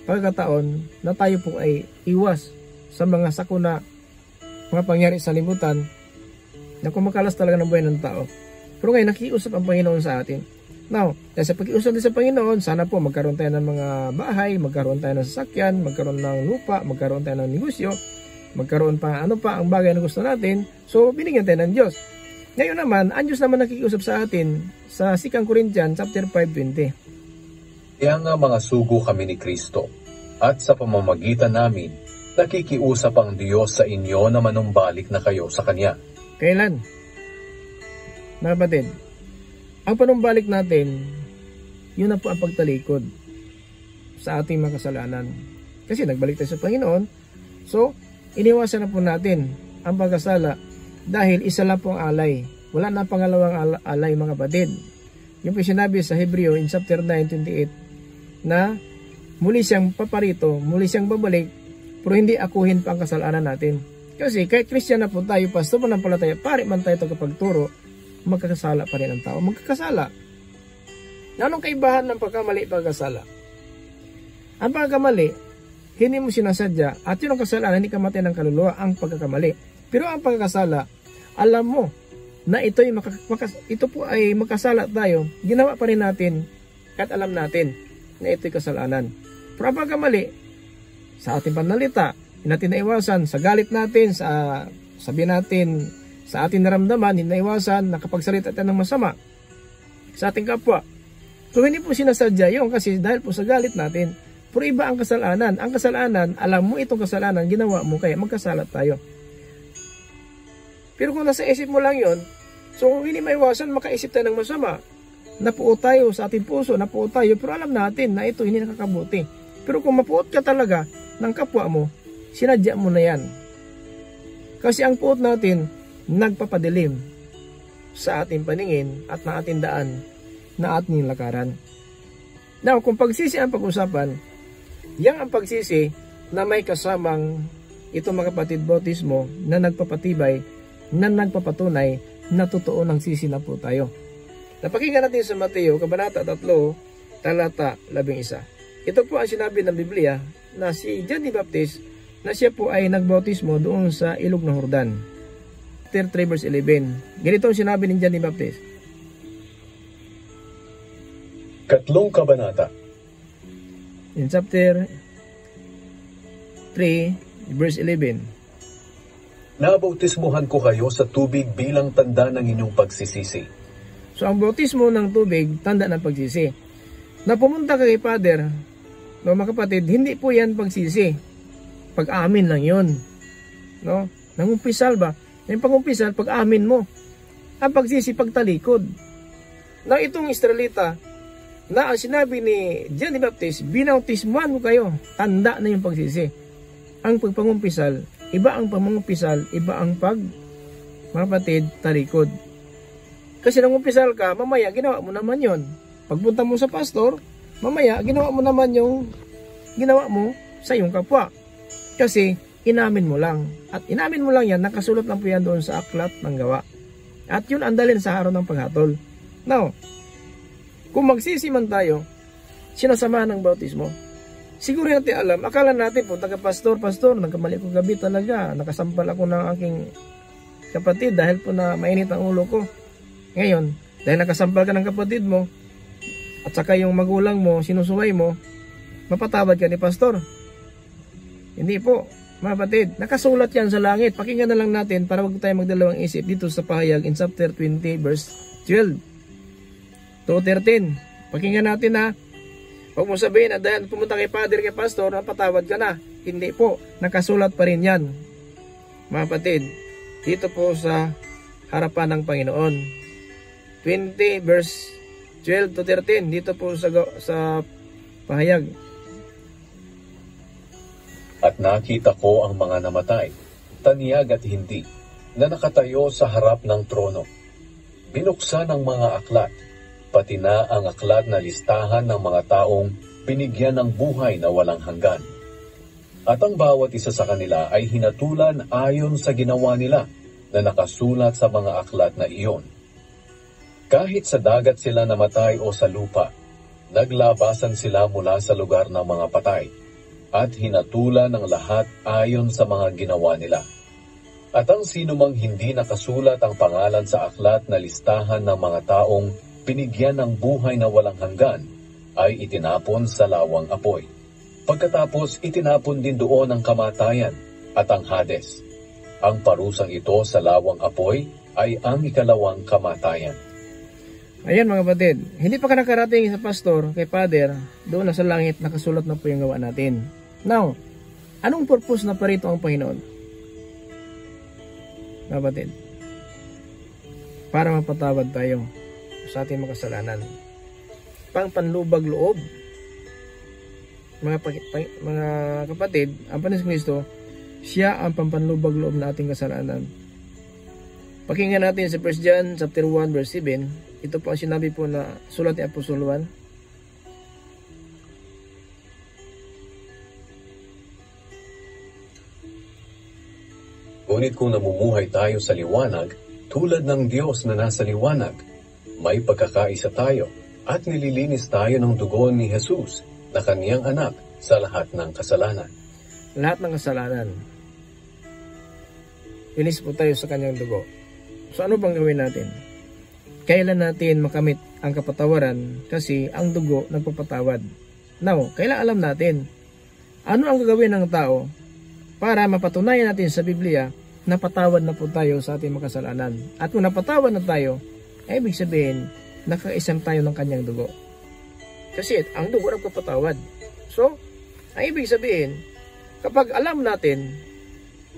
pagkakataon na tayo po ay iwas sa mga sakuna, mga pangyari sa libutan, na kumakalas talaga ng buhay ng tao. Pero ngayon, nakikiusap ang Panginoon sa atin. Now, dahil sa pag-iusap din sa Panginoon, sana po magkaroon tayo ng mga bahay, magkaroon tayo ng sasakyan, magkaroon ng lupa, magkaroon tayo ng negosyo, magkaroon pa ano pa ang bagay na gusto natin. So, binigyan tayo ng Diyos. Ngayon naman, ang Diyos naman nakikiusap sa atin sa 2 Corinthians chapter 5:20. Kaya nga mga sugo kami ni Kristo, at sa pamamagitan namin, nakikiusap ang Diyos sa inyo na manumbalik na kayo sa Kanya. Kailan? Mga kapatid, ang panumbalik natin, yun na po ang pagtalikod sa ating mga kasalanan. Kasi nagbalik tayo sa Panginoon, so iniwasan na po natin ang pagkasala dahil isa lang po ang alay. Wala na pangalawang alay mga kapatid. Yung po sinabi sa Hebreo in chapter 9:28 na muli siyang paparito, muli siyang babalik, pero hindi akuhin pa ang kasalanan natin. Kasi kahit Christian na po tayo, pastor man ang palataya, pare man tayo tagapagturo, magkakasala pa rin ang tao. Magkakasala. Anong kaibahan ng pagkamali at pagkasala? Ang pagkamali, hindi mo sinasadya, at yun ang kasalanan, hindi kamatay ng kaluluwa, ang pagkakamali. Pero ang pagkakasala, alam mo na ito po ay magkasala tayo, ginawa pa rin natin at alam natin na ito'y kasalanan. Pero ang pagkamali, sa ating panalita, hindi natin naiwasan, sa galit natin, sa sabihin natin sa ating naramdaman, hindi naiwasan nakapagsalita tayo ng masama sa ating kapwa. So hindi po sinasadya yun kasi dahil po sa galit natin. Pero iba ang kasalanan. Ang kasalanan, alam mo itong kasalanan, ginawa mo kaya magkasalat tayo. Pero kung nasa isip mo lang yun, so kung hindi maiwasan makaisip tayo ng masama, napuot tayo sa ating puso, napuot tayo, pero alam natin na ito hindi nakakabuti. Pero kung mapuot ka talaga ng kapwa mo, sinadya mo na yan. Kasi ang puot natin, nagpapadilim sa ating paningin at na ating daan na ating lakaran. Now, kung pagsisi ang pag-usapan, yang ang pagsisi na may kasamang itong mga kapatid bautismo na nagpapatibay, na nagpapatunay na totoo ng sisi na po tayo. Napakinggan natin sa Mateo, Kabanata 3, Talata 11. Ito po ang sinabi ng Biblia na si John the Baptist na siya po ay nagbautismo doon sa ilog ng Jordan. Chapter 3 verse 11. Ganito ang sinabi ni John the Baptist. Katlong kabanata. In chapter 3 verse 11. Nabautismuhan ko kayo sa tubig bilang tanda ng inyong pagsisisi. So ang bautismo ng tubig, tanda ng pagsisi. Na pumunta ka kay Father, no, mga kapatid, hindi po yan pagsisi. Pag-amin lang yun. No? Nangumpisal ba? Yung pag-umpisal, pag-amin mo. Ang pagsisi, pagtalikod. Na itong Israelita, na ang sinabi ni John the Baptist, binautismuhan ko kayo, tanda na yung pagsisi. Ang pagpangumpisal, iba ang pangumpisal, iba ang mga kapatid, talikod. Kasi nang umpisal ka, mamaya ginawa mo naman yon. Pagpunta mo sa pastor, mamaya ginawa mo naman yung ginawa mo sa iyong kapwa. Kasi inamin mo lang. At inamin mo lang yan, nakasulat lang po yan doon sa aklat ng gawa. At yun ang dalhin sa araw ng paghatol. Now, kung magsisi man tayo, sinasama ng bautismo, siguro natin alam, akala natin po, pastor, nagkamali ko gabi talaga, nakasampal ako ng aking kapatid dahil po na mainit ang ulo ko. Ngayon, dahil nakasampal ka ng kapatid mo, at saka yung magulang mo, sinusuway mo, mapatawad ka ni pastor. Hindi po, mga kapatid, nakasulat yan sa langit. Pakinggan na lang natin para wag tayo magdalawang isip dito sa pahayag in chapter 20 verse 12 to 13. Pakinggan natin ha. Huwag mo sabihin na dahil pumunta kay Father, kay pastor, napatawad ka na. Hindi po, nakasulat pa rin yan. Mga kapatid, dito po sa harapan ng Panginoon. 20 verse 12 to 13 dito po sa pahayag. At nakita ko ang mga namatay, taniyag at hindi, na nakatayo sa harap ng trono. Binuksan ang mga aklat, pati na ang aklat na listahan ng mga taong binigyan ng buhay na walang hanggan. At ang bawat isa sa kanila ay hinatulan ayon sa ginawa nila na nakasulat sa mga aklat na iyon. Kahit sa dagat sila namatay o sa lupa, naglabasan sila mula sa lugar ng mga patay, at hinatulan ng lahat ayon sa mga ginawa nila. At ang sinumang hindi nakasulat ang pangalan sa aklat na listahan ng mga taong binigyan ng buhay na walang hanggan, ay itinapon sa lawang apoy. Pagkatapos itinapon din doon ang kamatayan at ang Hades. Ang parusang ito sa lawang apoy ay ang ikalawang kamatayan. Ayan mga kapatid, hindi pa ka nakarating sa pastor, kay Father, doon na sa langit nakasulat na po yung gawa natin. Now, anong purpose na parito ang Panginoon? Mga kapatid, para mapatawad tayo sa ating mga kasalanan. Panlubag loob. Mga kapatid, ang Panginoon Kristo, siya ang pampanlubag loob na ating kasalanan. Pakinggan natin sa 1 John chapter 1 verse 7. Ito po ang sinabi po na sulat ni Apostol Juan. Ngunit kung namumuhay tayo sa liwanag, tulad ng Diyos na nasa liwanag, may pagkakaisa tayo at nililinis tayo ng dugo ni Jesus na kaniyang anak sa lahat ng kasalanan. Lahat ng kasalanan. Linis po tayo sa kanyang dugo. So ano bang gawin natin? Kailan natin makamit ang kapatawaran kasi ang dugo nagpapatawad. Now, kailan alam natin ano ang gagawin ng tao para mapatunayan natin sa Biblia napatawad na po tayo sa ating mga kasalanan. At kung napatawad na tayo, ay ibig sabihin, nakaisang tayo ng kanyang dugo. Kasi ang dugo ng kapatawad. So, ang ibig sabihin, kapag alam natin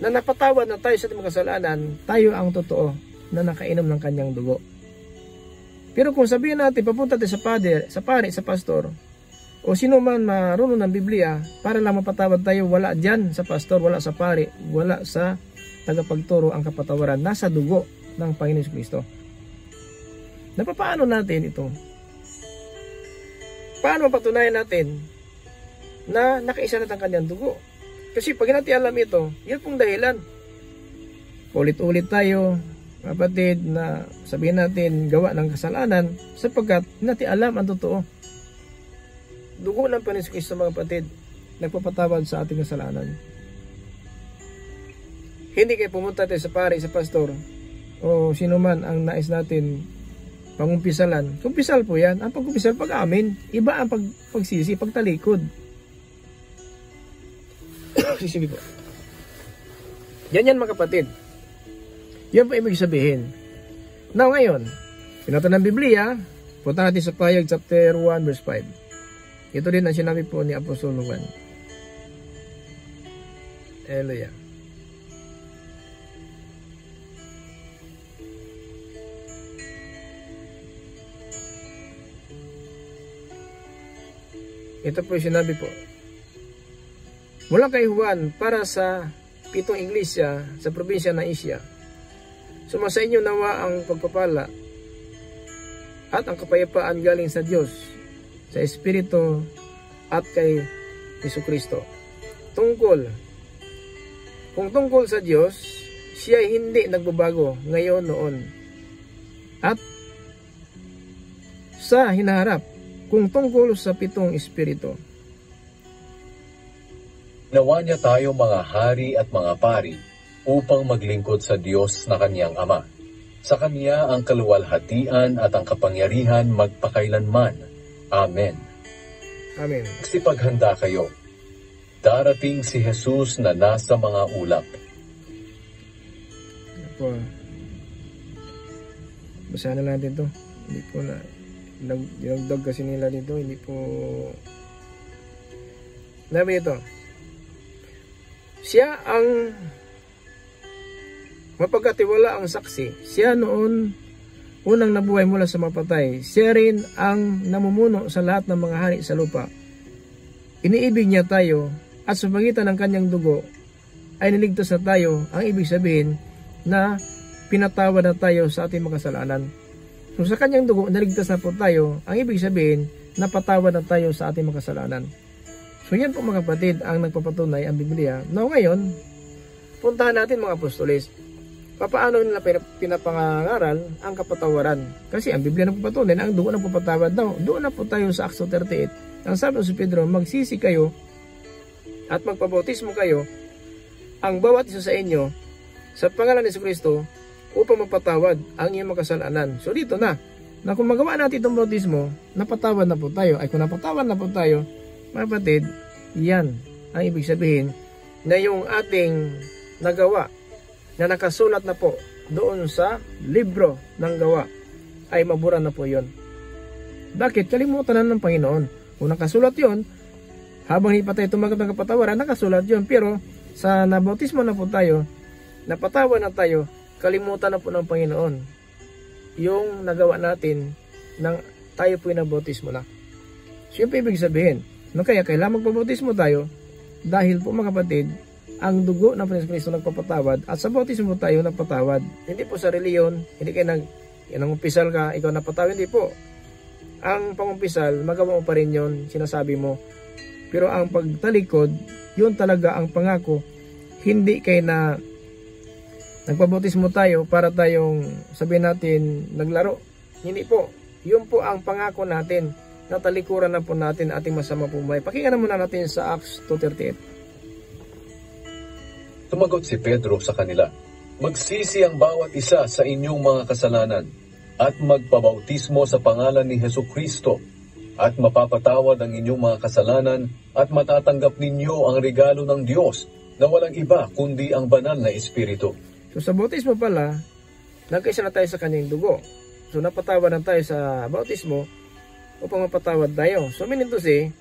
na napatawad na tayo sa ating mga kasalanan, tayo ang totoo na nakainom ng kanyang dugo. Pero kung sabihin natin, papunta tayo sa pari, sa pastor, o sino man marunong ng Biblia, para lang mapatawad tayo, wala dyan sa pastor, wala sa pari, wala sa tagapagturo ang kapatawaran. Nasa dugo ng Panginoon Kristo. Paano natin ito? Paano mapatunayan natin na nakaisa na ang kanyang dugo? Kasi pag natin alam ito, yun pong dahilan. Ulit-ulit tayo, kapatid, na sabihin natin gawa ng kasalanan sapagkat natin alam ang totoo. Dugo ng Panginoon Kristo, mga kapatid, nagpapatawad sa ating kasalanan. Hindi kayo pumunta tayo sa pari, sa pastor, o sino man ang nais natin pangumpisalan. Kumpisal po yan. Ang pagkumpisal, pag-amin. Iba ang pagsisi, pagtalikod. Sisibi po. Yan mga kapatid. Yan po ibig sabihin. Now ngayon, pinata ng Biblia, punta natin sa Pahayag chapter 1 verse 5. Ito din ang sinabi po ni Apostol Juan. Hallelujah. Ito po yung sinabi po. Mula kay Juan para sa 7 iglesia sa probinsya ng Asia. Sumasa inyo nawa ang pagpapala at ang kapayapaan galing sa Diyos, sa Espiritu at kay Jesucristo. Kung tungkol sa Diyos, siya hindi nagbabago ngayon noon at sa hinaharap. Kung tungkol sa 7 Espiritu, Nawa niya tayo mga hari at mga pari upang maglingkod sa Diyos na kanyang Ama. Sa Kanya ang kaluwalhatian at ang kapangyarihan magpakailanman. Amen. Amen. Magsipaghanda kayo. Darating si Jesus na nasa mga ulap. Ako, basahin na natin ito. Hindi po na dinagdag kasi nila dito, hindi po nabi ito. Siya ang mapagkatiwala ang saksi. Siya noon unang nabuhay mula sa mapatay. Siya rin ang namumuno sa lahat ng mga hari sa lupa. Iniibig niya tayo at sa pagitan ng kanyang dugo ay niligtas na tayo. Ang ibig sabihin na pinatawad na tayo sa ating mga kasalanan. So sa kanyang dugo, naligtas na po tayo. Ang ibig sabihin, napatawad na tayo sa ating mga kasalanan. So yan po mga kapatid, ang nagpapatunay ang Biblia. Now ngayon, puntahan natin mga apostoles. Paano nila pinapangaral ang kapatawaran? Kasi ang Biblia nagpapatunay na ang dugo ng papatawad daw. Doon na po tayo sa Acts 38. Ang sabi si Pedro, magsisi kayo at magpabautismo kayo ang bawat isa sa inyo sa pangalan ni Jesucristo upang mapatawad ang iyong mga kasalanan. So dito na kung magawa natin itong bautismo, napatawad na po tayo. Ay kung napatawad na po tayo, mga kapatid, yan ang ibig sabihin na yung ating nagawa na nakasulat na po doon sa libro ng gawa ay mabura na po yon. Bakit? Kalimutan na ng Panginoon. Kung nakasulat yon, habang hindi pa tayo tumagat ng kapatawaran, nakasulat yon. Pero sa nabautismo na po tayo, napatawad na tayo, kalimutan na po ng Panginoon yung nagawa natin nang tayo po yung nabautismo na. Siyempre ibig sabihin, kaya kailangan magpabautismo tayo dahil po mga kapatid, ang dugo ng Panginoon Kristo nagpapatawad at sa bautismo tayo nagpatawad. Hindi po sa reliyon, hindi kayo nangumpisal ka, ikaw napatawad, hindi po. Ang pangumpisal, magawa mo pa rin yun, sinasabi mo. Pero ang pagtalikod, yun talaga ang pangako. Hindi kayo na nagpabautismo tayo para tayong sabihin natin naglaro. Hindi po. Yun po ang pangako natin. Natalikuran na po natin ating masama pumay. Pakinggan na muna natin sa Acts 2:38. Tumagot si Pedro sa kanila, magsisi ang bawat isa sa inyong mga kasalanan at magpabautismo sa pangalan ni Jesucristo at mapapatawad ang inyong mga kasalanan at matatanggap ninyo ang regalo ng Diyos na walang iba kundi ang banal na Espiritu. So sa bautismo pala, nagkaisa na tayo sa kanyang dugo. So napatawad na tayo sa bautismo upang mapatawad tayo. So meaning to say,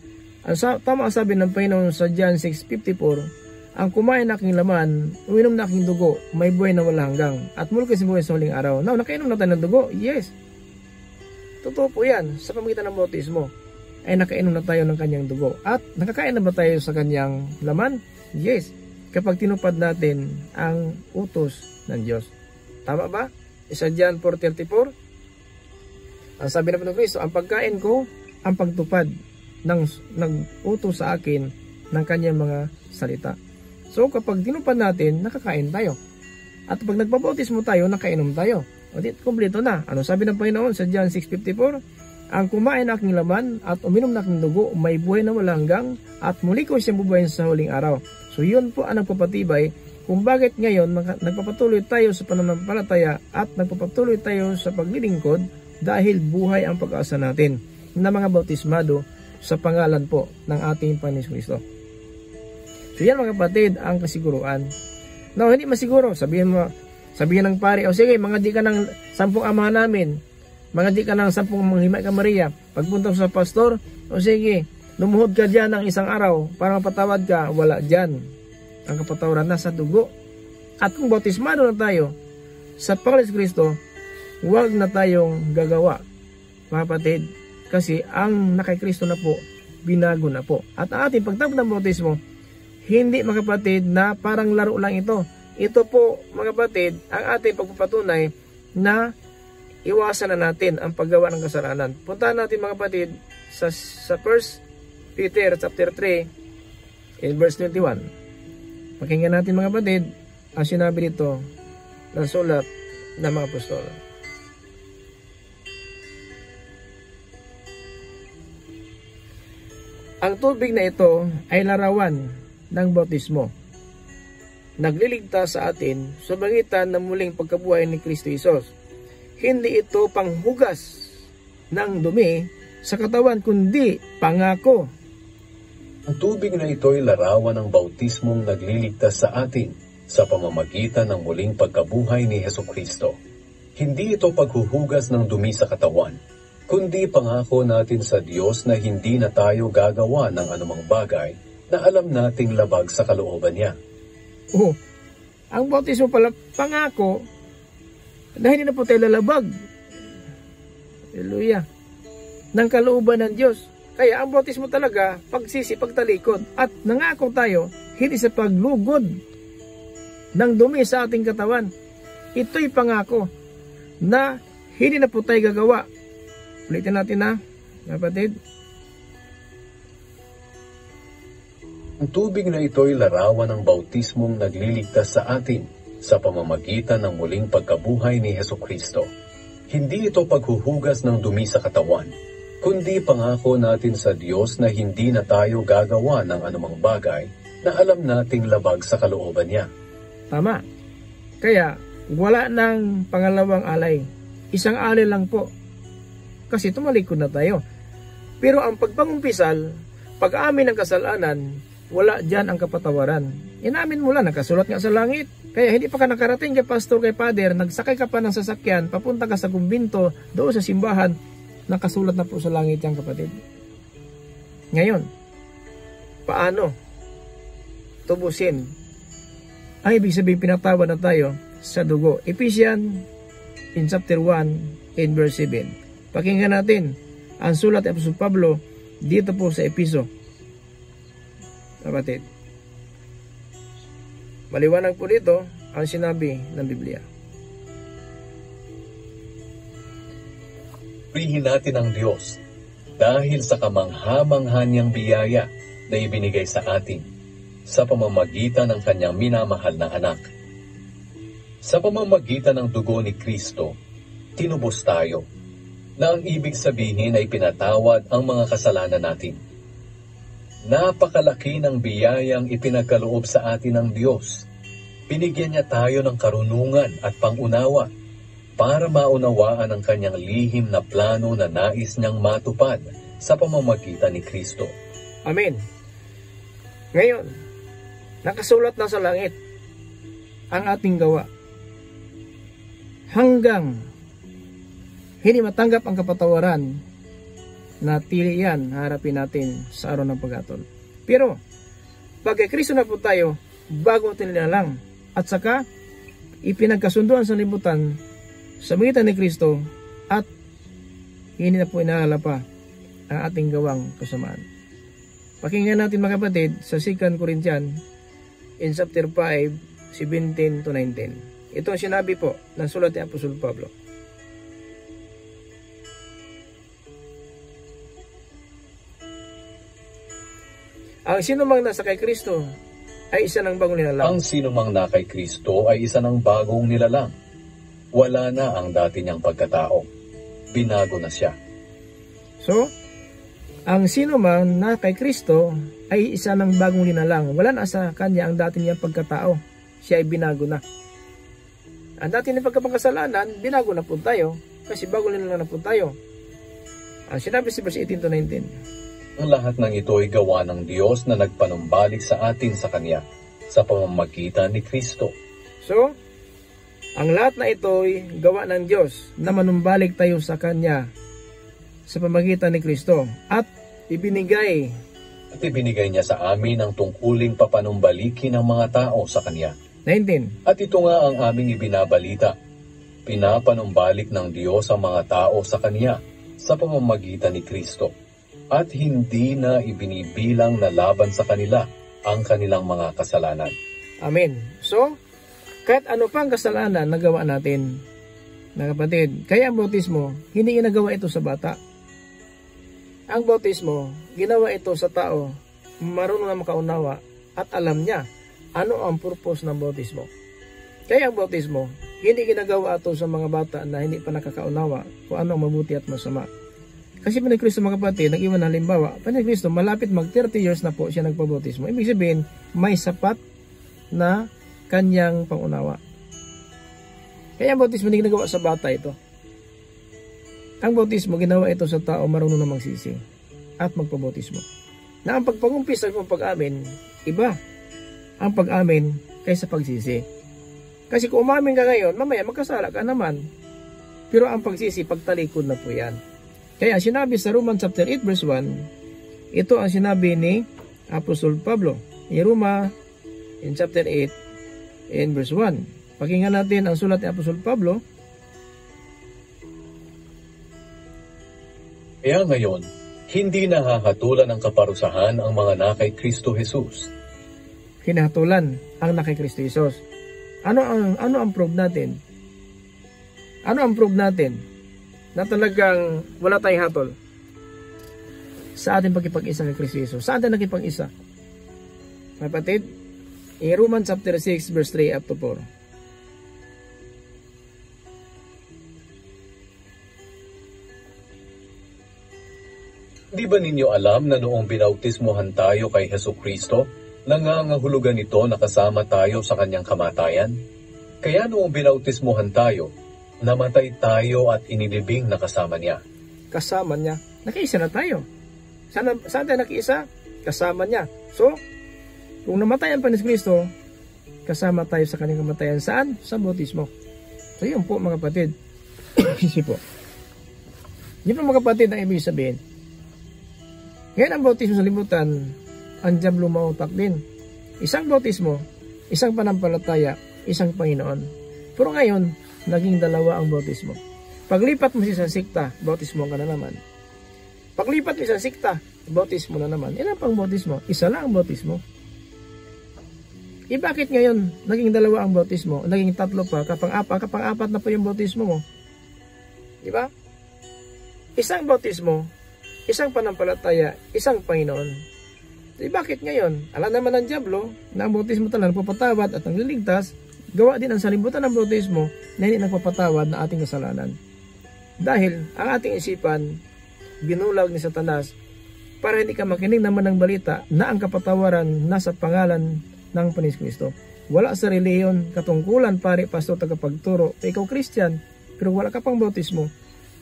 tama ang sabi ng Panginoon sa John 6:54, ang kumain na aking laman, uminom na aking dugo, may buhay na wala hanggang, at muli kasi buhay sa huling araw. Now, nakainom na tayo ng dugo? Yes. Totoo po yan. Sa pamagitan ng bautismo, ay nakainom na tayo ng kanyang dugo. At nakakain na ba tayo sa kanyang laman? Yes. Kapag tinupad natin ang utos ng Diyos. Tama ba? Sa John 4:34, ang sabi na ng Kristo, ang pagkain ko, ang pagtupad ng utos sa akin ng kanyang mga salita. So kapag tinupad natin, nakakain tayo. At pag nagbabautismo tayo, nakainom tayo. O di, kumpleto na. Ano sabi ng Panginoon sa John 6:54? Ang kumain na aking laman at uminom na aking dugo, may buhay na wala hanggang, at muli ko siyang bubuhayin sa huling araw. So yun po ang nagpapatibay kung bakit ngayon nagpapatuloy tayo sa pananampalataya at nagpapatuloy tayo sa paglilingkod dahil buhay ang pag-asa natin na mga bautismado sa pangalan po ng ating Panginoon Kristo. So yan mga kapatid ang kasiguruan. No, hindi masiguro. Sabihin ng pare, o sige, mga di ka ng 10 amahan namin, mga di ka ng 10 manghimay ka Maria, pagpunta sa pastor, o sige, lumuhod ka dyan ng isang araw para mapatawad ka. Wala dyan. Ang kapatawaran nasa dugo. At kung bautismado na tayo sa pangalan ni Kristo, huwag na tayong gagawa, mga kapatid, kasi ang nakay Kristo na po, binago na po. At ang ating pagtapos ng bautismo, hindi mga kapatid na parang laro lang ito. Ito po mga kapatid ang ating pagpapatunay na iwasan na natin ang paggawa ng kasalanan. Puntahan natin mga kapatid sa 1 Peter chapter 3 in verse 21. Pakinggan natin mga kapatid ang sinabi dito ng sulat ng mga apostol. Ang tubig na ito ay larawan ng bautismo. Nagliligtas sa atin sa pagitan ng muling pagkabuhay ni Kristo Jesus. Hindi ito panghugas ng dumi sa katawan, kundi pangako. Ang tubig na ito ay larawan ng bautismong nagliligtas sa atin sa pamamagitan ng muling pagkabuhay ni Hesukristo. Hindi ito paghuhugas ng dumi sa katawan, kundi pangako natin sa Diyos na hindi na tayo gagawa ng anumang bagay na alam nating labag sa kalooban niya. Oh, ang bautismo pala pangako na hindi na po tayo lalabag. Hallelujah. Ng kalooban ng Diyos. Kaya ang bautismo talaga, pagsisi, pagtalikod. At nangako tayo, hindi sa paglugod ng dumi sa ating katawan. Ito'y pangako na hindi na po tayo gagawa. Ulitin natin na, kapatid. Ang tubig na ito ay larawan ng bautismong nagliligtas sa atin sa pamamagitan ng muling pagkabuhay ni Hesukristo. Hindi ito paghuhugas ng dumi sa katawan, kundi pangako natin sa Diyos na hindi na tayo gagawa ng anumang bagay na alam nating labag sa kalooban niya. Tama. Kaya, wala ng pangalawang alay. Isang alay lang po. Kasi tumalikod na tayo. Pero ang pagpangumpisal, pag-amin ng kasalanan, wala dyan ang kapatawaran. Inamin mo lang, nakasulat nga sa langit. Kaya hindi pa ka nakarating kay pastor, kay father, nagsakay ka pa ng sasakyan, papunta ka sa kumbinto, doon sa simbahan, nakasulat na po sa langit yan, kapatid. Ngayon, paano tubusin? Ang ibig sabihin, pinatawad na tayo sa dugo. Ephesians in chapter 1 in verse 7. Pakinggan natin ang sulat ni Apostol Pablo dito po sa Episo. Kapatid, maliwanag po dito ang sinabi ng Biblia. Purihin natin ang Diyos dahil sa kamangha-mangha niyang biyaya na ibinigay sa atin sa pamamagitan ng kanyang minamahal na anak. Sa pamamagitan ng dugo ni Kristo, tinubos tayo, na ang ibig sabihin ay pinatawad ang mga kasalanan natin. Napakalaki ng biyayang ipinagkaloob sa atin ng Diyos. Binigyan niya tayo ng karunungan at pangunawa para maunawaan ang kanyang lihim na plano na nais niyang matupad sa pamamagitan ni Kristo. Amen. Ngayon, nakasulat na sa langit ang ating gawa. hanggang hindi matanggap ang kapatawaran, natili yan, harapin natin sa araw ng paghatol. Pero, pag kay Kristo na po tayo, bago lang, at saka, ipinagkasunduan sa libutan sa magitan ni Kristo, at hindi na po inaalala pa ang ating gawang kasamaan. Pakinggan natin mga kapatid sa 2 Corinthians in chapter 5, 17 to 19. Ito ang sinabi po ng sulat ni Apostol Pablo. Ang sino mang nasa kay Kristo ay isa ng bagong nilalang. Ang sino mang na kay Kristo ay isa ng bagong nilalang. Wala na ang dati niyang pagkatao. Binago na siya. So, ang sino man na kay Kristo ay isa ng bagong nilalang. Wala na sa kanya ang dati niyang pagkatao. Siya ay binago na. Ang dati niyang pagkapagkasalanan, binago na po tayo. Kasi bagong nilalang na po tayo. Ang sinabi sa verse 18 to 19. Ang lahat ng ito ay gawa ng Diyos na nagpanumbalik sa atin sa Kanya sa pamamagitan ni Kristo. So, ang lahat na ito ay gawa ng Diyos na manumbalik tayo sa Kanya sa pamamagitan ni Kristo at ibinigay niya sa amin ang tungkuling papanumbalikin ng mga tao sa Kanya. 19. At ito nga ang aming ibinabalita. Pinapanumbalik ng Diyos ang mga tao sa Kanya sa pamamagitan ni Kristo. At hindi na ibinibilang na laban sa kanila ang kanilang mga kasalanan. Amen. So, kahit ano pang kasalanan na gawa natin, mga kapatid, kaya ang bautismo, hindi ginagawa ito sa bata. Ang bautismo, ginawa ito sa tao, marunong na makaunawa at alam niya ano ang purpose ng bautismo. Kaya ang bautismo, hindi ginagawa ito sa mga bata na hindi pa nakakaunawa kung ano ang mabuti at masama. Kasi pa ni Kristo mga kapatid, nag-iwan na halimbawa, pa ni Kristo malapit mag 30 years na po siya nagpabautismo. Ibig sabihin, may sapat na kanyang pangunawa. Kaya ang bautismo hindi ginagawa sa bata ito. Ang bautismo ginawa ito sa tao marunong na magsisi at magpabautismo. Na ang pagpangumpisa kung pag-amin, iba ang pag-amin kaysa pagsisi. Kasi kung umamin ka ngayon, mamaya magkasala ka naman. Pero ang pagsisi, pagtalikod na po yan. Kaya sinabi sa Romans chapter 8 verse 1, ito ang sinabi ni Apostol Pablo. Ni Roma in chapter 8 in verse 1. Pakinggan natin ang sulat ni Apostol Pablo. Kaya ngayon, hindi nahahatulan ng kaparusahan ang mga nakay Kristo Jesus. Hinahatulan ang nakay Kristo Jesus. Ano ang proof natin? Ano ang proof natin? Na talagang wala tayong hatol sa ating pagkipag-isa kay Kristo Jesus. Saan tayo nakipag-isa? Mga kapatid, in Romans chapter 6 verse 3 up to 4. Di ba ninyo alam na noong binautismuhan tayo kay Hesus Kristo, nangangahulugan ito na kasama tayo sa kanyang kamatayan? Kaya noong binautismuhan tayo, namatay tayo at inilibing na kasama niya. Kasama niya. Nakiisa na tayo. Saan tayo nakiisa? Kasama niya. So, kung namatayan pa ni Kristo, kasama tayo sa kanyang kamatayan. Saan? Sa bautismo. So, yun po mga kapatid. Isip po. Yun po mga kapatid ang ibig sabihin. Ngayon ang bautismo sa libutan, ang diablo mautak din. Isang bautismo, isang panampalataya, isang Panginoon. Pero ngayon, naging dalawa ang bautismo. Paglipat mo sa sikta, bautismo ka na naman. Paglipat mo sa sikta, bautismo na naman. Ilan pang bautismo? Isa lang ang bautismo. Bakit ngayon naging dalawa ang bautismo? Naging tatlo pa, kapang-apat na po yung bautismo mo. Di ba? Isang bautismo, isang panampalataya, isang Panginoon. Bakit ngayon? Alam naman ng diablo na ang bautismo talaga papatawad at ang liligtas. Gawa din ang salibutan ng bautismo na hindi nagpapatawad na ating kasalanan. Dahil ang ating isipan, binulag ni Satanas para hindi ka makinig naman ng balita na ang kapatawaran nasa pangalan ng Panis Kristo. Wala sa reliyon, katungkulan, pare, pastor, tagapagturo. Ikaw Christian, pero wala ka pang bautismo.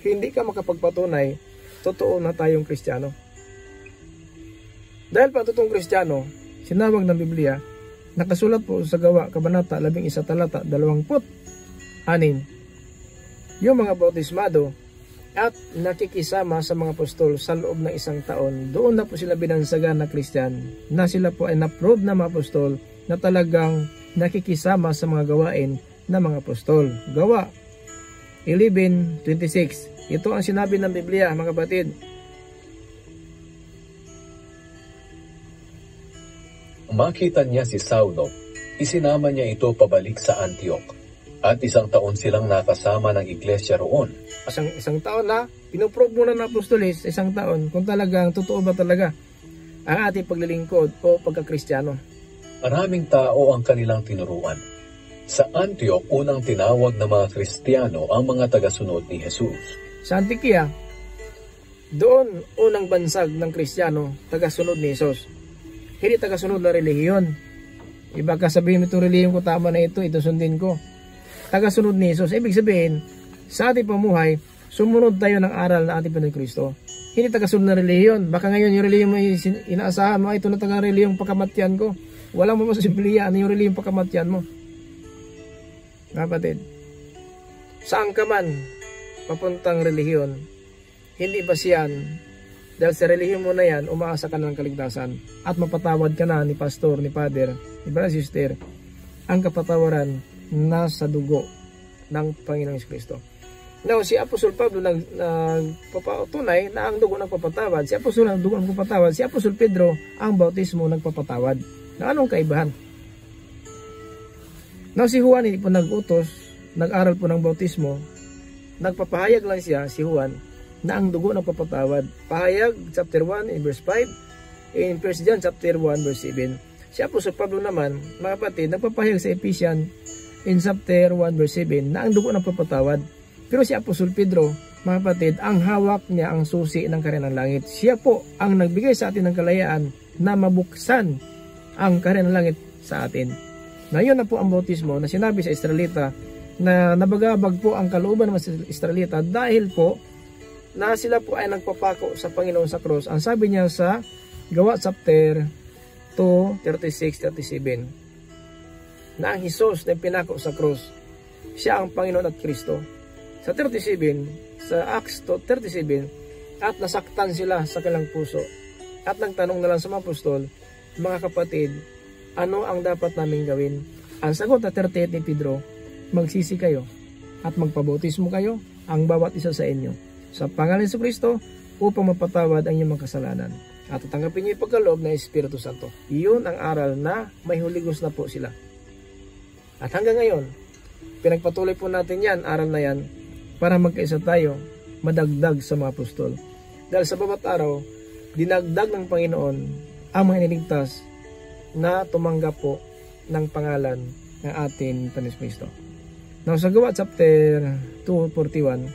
Hindi ka makapagpatunay, totoo na tayong Kristiyano. Dahil pa totoong Kristiyano, sinawag ng Biblia, nakasulat po sa Gawa, Kabanata 11 talata 26. yung mga bautismado at nakikisama sa mga apostol sa loob ng 1 taon, doon na po sila binansagan na Christian, na sila po ay na-prove na mga apostol na talagang nakikisama sa mga gawain ng mga apostol. Gawa 11:26. Ito ang sinabi ng Biblia, mga kapatid. Makita niya si Saulo, isinama niya ito pabalik sa Antioch. At 1 taon silang nakasama ng iglesia roon. Isang taon na, pinuprove muna ng apostolis sa 1 taon kung talagang totoo ba talaga ang ating paglilingkod o pagkakristyano. Maraming tao ang kanilang tinuruan. Sa Antioch, unang tinawag ng mga Kristiyano ang mga tagasunod ni Jesus. Sa Antioquia, doon unang bansag ng Kristiyano, tagasunod ni Jesus. Hindi tagasunod na relihiyon. Iba ka sabihin mo itong relihiyon ko, tama na ito sundin ko. Tagasunod ni Jesus, ibig sabihin, sa ating pamuhay, sumunod tayo ng aral na ating Panginoon Kristo. Hindi tagasunod na relihiyon. Baka ngayon yung relihiyon mo inaasahan mo, ito na tagang relihiyong pagkamatyan ko. Walang mo sa Biblia, ano yung relihiyong pagkamatyan mo? Kapatid, saan ka man papuntang relihiyon, hindi ba siyan, dahil sa relihiyon mo na yan, umaasa ka ng kaligtasan at mapatawad ka na ni pastor, ni father, ni brother, sister, ang kapatawaran nasa dugo ng Panginoong Kristo. Now, si Apostol Pablo nagpapatunay na ang dugo nagpapatawad. Si Apostol ang dugo nagpapatawad. Si Apostol Pedro ang bautismo nagpapatawad. Na anong kaibahan? Now, si Juan hindi po nag-utos, nag-aral po ng bautismo. Nagpapahayag lang siya, si Juan, na ang dugo nagpapatawad. Pahayag, chapter 1, in verse 5. In 1 John, chapter 1, verse 7. Si Apostol Pablo naman, mga kapatid, nagpapahayag sa Ephesians in chapter 1 verse 7 na ang dugo ng papatawad. Pero si Apostol Pedro, mga kapatid, ang hawak niya ang susi ng Kaharian ng Langit. Siya po ang nagbigay sa atin ng kalayaan na mabuksan ang Kaharian ng Langit sa atin. Na yun na po ang bautismo na sinabi sa Israelita na nabagabag po ang kalooban ng Israelita dahil po na sila po ay nagpapako sa Panginoon sa cross. Ang sabi niya sa Gawa chapter 2:36-37 na ang Jesus na pinako sa cross, siya ang Panginoon at Kristo. Sa 37, sa Acts 2:37, at nasaktan sila sa kanilang puso. At nagtanong na lang sa mga apostol, mga kapatid, ano ang dapat namin gawin? Ang sagot na 38 ni Pedro, magsisi kayo at magpabautismo kayo, ang bawat isa sa inyo, sa pangalan ni Kristo, upang mapatawad ang inyong mga kasalanan. At tatanggapin niyo yung pagkaloob ng Espiritu Santo. Iyon ang aral na may Holy Ghost na po sila. At hanggang ngayon, pinagpatuloy po natin yan, aral na yan, para magkaisa tayo, madagdag sa mga apostol. Dahil sa bawat araw, dinagdag ng Panginoon ang mga iniligtas na tumanggap po ng pangalan ng ating Panginoon Kristo. Now, sa Gawa chapter 2:41,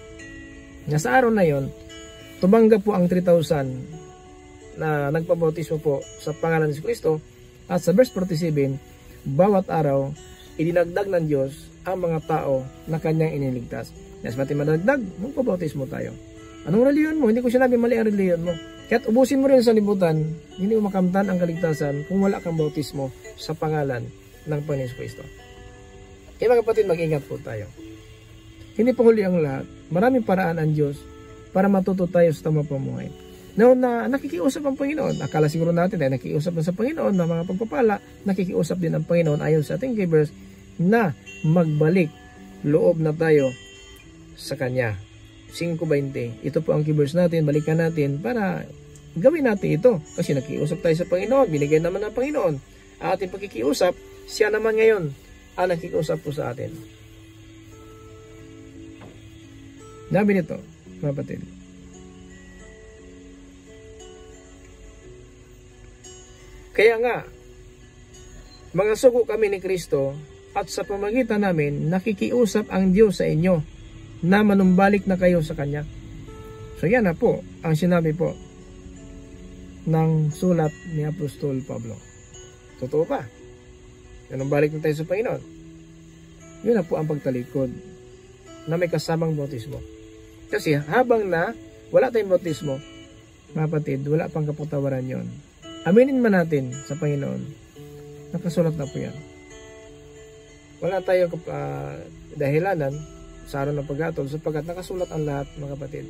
na sa araw na yon, tumanggap po ang 3,000 na nagpabautismo po sa pangalan ni Kristo. At sa verse 47, bawat araw, idinagdag ng Diyos ang mga tao na kanyang iniligtas. Yes, pati madagdag, magpabautismo tayo. Anong reliyon mo? Hindi ko sinabi mali ang reliyon mo. Kaya't ubusin mo rin sa libutan, hindi mo makamtan ang kaligtasan kung wala kang bautismo sa pangalan ng Panginoon Kristo. Kaya mga kapatid, mag-ingat po tayo. Hindi pa huli ang lahat. Maraming paraan ang Diyos para matuto tayo sa tamang pamuhay. Now, na nakikiusap ang Panginoon, akala siguro natin ay nakikiusap na sa Panginoon ng mga pagpapala, nakikiusap din ang Panginoon ayon sa ating givers na magbalik loob na tayo sa Kanya. 5:20. Ito po ang givers natin, balikan natin para gawin natin ito. Kasi nakikiusap tayo sa Panginoon, binigay naman ng Panginoon. Ating pagkikiusap, siya naman ngayon ang nakikiusap po sa atin. Nabi nito, mga kapatid. Kaya nga, mga sugo kami ni Kristo at sa pamagitan namin nakikiusap ang Diyos sa inyo na manumbalik na kayo sa Kanya. So yan na po ang sinabi po ng sulat ni Apostol Pablo. Totoo pa. Manumbalik na tayo sa Panginoon. Yun na po ang pagtalikod na may kasamang bautismo. Kasi habang na wala tayong bautismo, mga kapatid, wala pang kapatawaran yon. Aminin man natin sa Panginoon, nakasulat na po yan. Wala tayong dahilanan sa araw ng paghatol sapagkat nakasulat ang lahat, mga kapatid.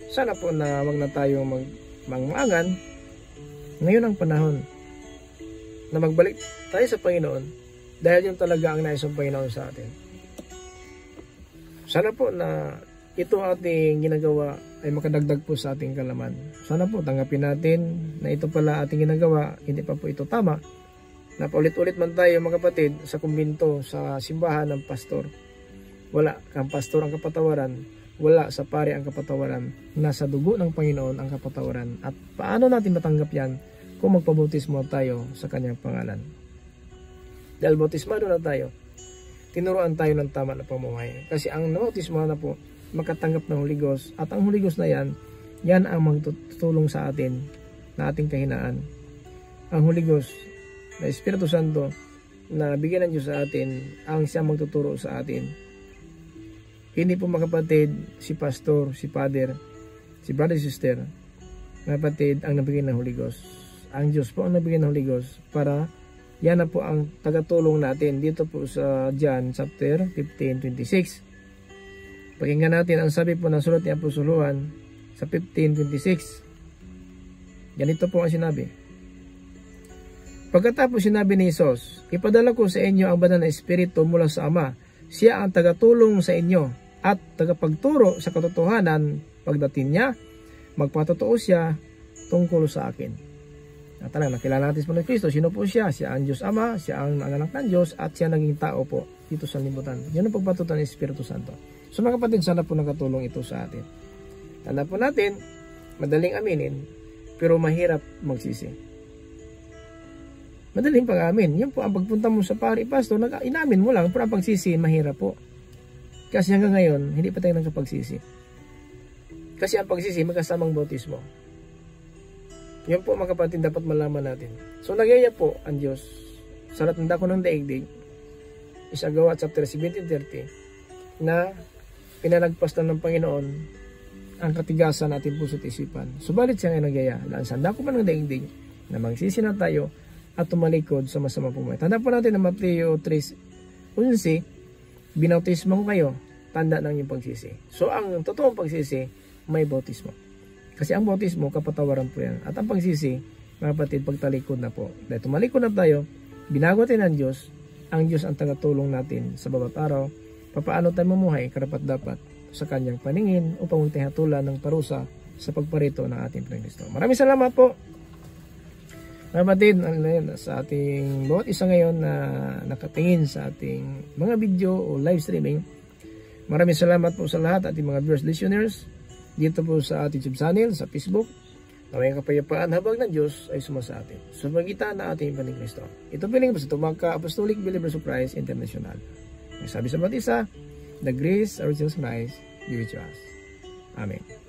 Sana po na wag na tayong mangmangan. Ngayon ang panahon na magbalik tayo sa Panginoon dahil yun talaga ang nais ng Panginoon sa atin. Sana po na ito ating ginagawa ay makadagdag po sa ating kalaman. Sana po tanggapin natin na ito pala ating ginagawa, hindi pa po ito tama. Na paulit-ulit man tayo, mga kapatid, sa kumbinto, sa simbahan ng pastor. Wala kang pastor ang kapatawaran, wala sa pare ang kapatawaran, nasa dugo ng Panginoon ang kapatawaran. At paano natin matanggap yan kung magpabautismo tayo sa kanyang pangalan? Dahil bautismado na tayo, tinuruan tayo ng tama na pamumuhay. Kasi ang nabautismo na po, makatanggap ng Holy Ghost. At ang Holy Ghost na yan, yan ang magtutulong sa atin na ating kahinaan. Ang Holy Ghost na Espiritu Santo na bigyan ng Diyos sa atin, ang siyang magtuturo sa atin. Hindi po, mga kapatid, si pastor, si father, si brother, sister, mga kapatid, ang nabigyan ng Holy Ghost. Ang Diyos po ang nabigyan ng Holy Ghost para yan na po ang tagatulong natin dito po sa John chapter 15:26. Pakinggan natin ang sabi po ng sulat ni Apostol Juan sa 15:26. Ganito po ang sinabi. Pagkatapos sinabi ni Jesus, ipadala ko sa inyo ang banal na Espiritu mula sa Ama. Siya ang tagatulong sa inyo at tagapagturo sa katotohanan. Pagdating niya, magpatotoo siya tungkol sa akin. At nakilala natin po ng Kristo. Sino po siya? Siya ang Diyos Ama, siya ang anak ng Diyos, at siya naging tao po dito sa libutan. Yan ang pagpatutunan ng Espiritu Santo. So mga kapatid, sana po nakatulong ito sa atin. Tanda po natin, madaling aminin, pero mahirap magsisi. Madaling pag-amin. Yan po ang pagpunta mo sa pari, pastor, inamin mo lang, pero ang pagsisi, mahirap po. Kasi hanggang ngayon, hindi pa tayo nagkapagsisi. Kasi ang pagsisi, magkasamang bautismo. Yan po, mga kapatid, dapat malaman natin. So nagyaya po ang Diyos sa lahat ng dako ng daigdig, Isagawa chapter 17:30, na pinalagpas na ng Panginoon ang katigasan natin puso't isipan. Subalit siya ngayon nagyaya, laansan dako man ng daigdig, na magsisi na tayo at tumalikod sa masamang pumuhay. Tanda po natin na Mateo 3:11, binautismo kayo, tanda ng inyong pagsisi. So ang totoong pagsisi, may bautismo. Kasi ang bautismo, kapatawaran po yan. At ang pagsisi, mga kapatid, pagtalikod na po. Dahil tumalikod na tayo, binago tayo ng Diyos, ang Diyos ang tagatulong natin sa bawat araw, papaano tayo mamuhay, karapat-dapat sa kanyang paningin upang magtihatulan ng parusa sa pagparito ng ating Kristo. Maraming salamat po, mga kapatid, sa ating bawat isa ngayon na nakatingin sa ating mga video o live streaming. Maraming salamat po sa lahat ating mga viewers, listeners, dito po sa ating YouTube channel, sa Facebook. Naway kapayapaan habang ng Diyos ay sumasa atin sa pagitan na ating Panginoong Kristo. Ito piling po sa Tumangka Apostolic Believers of Christ International. Sabi sa bawat isa, the grace of Jesus Christ be with us. Amen.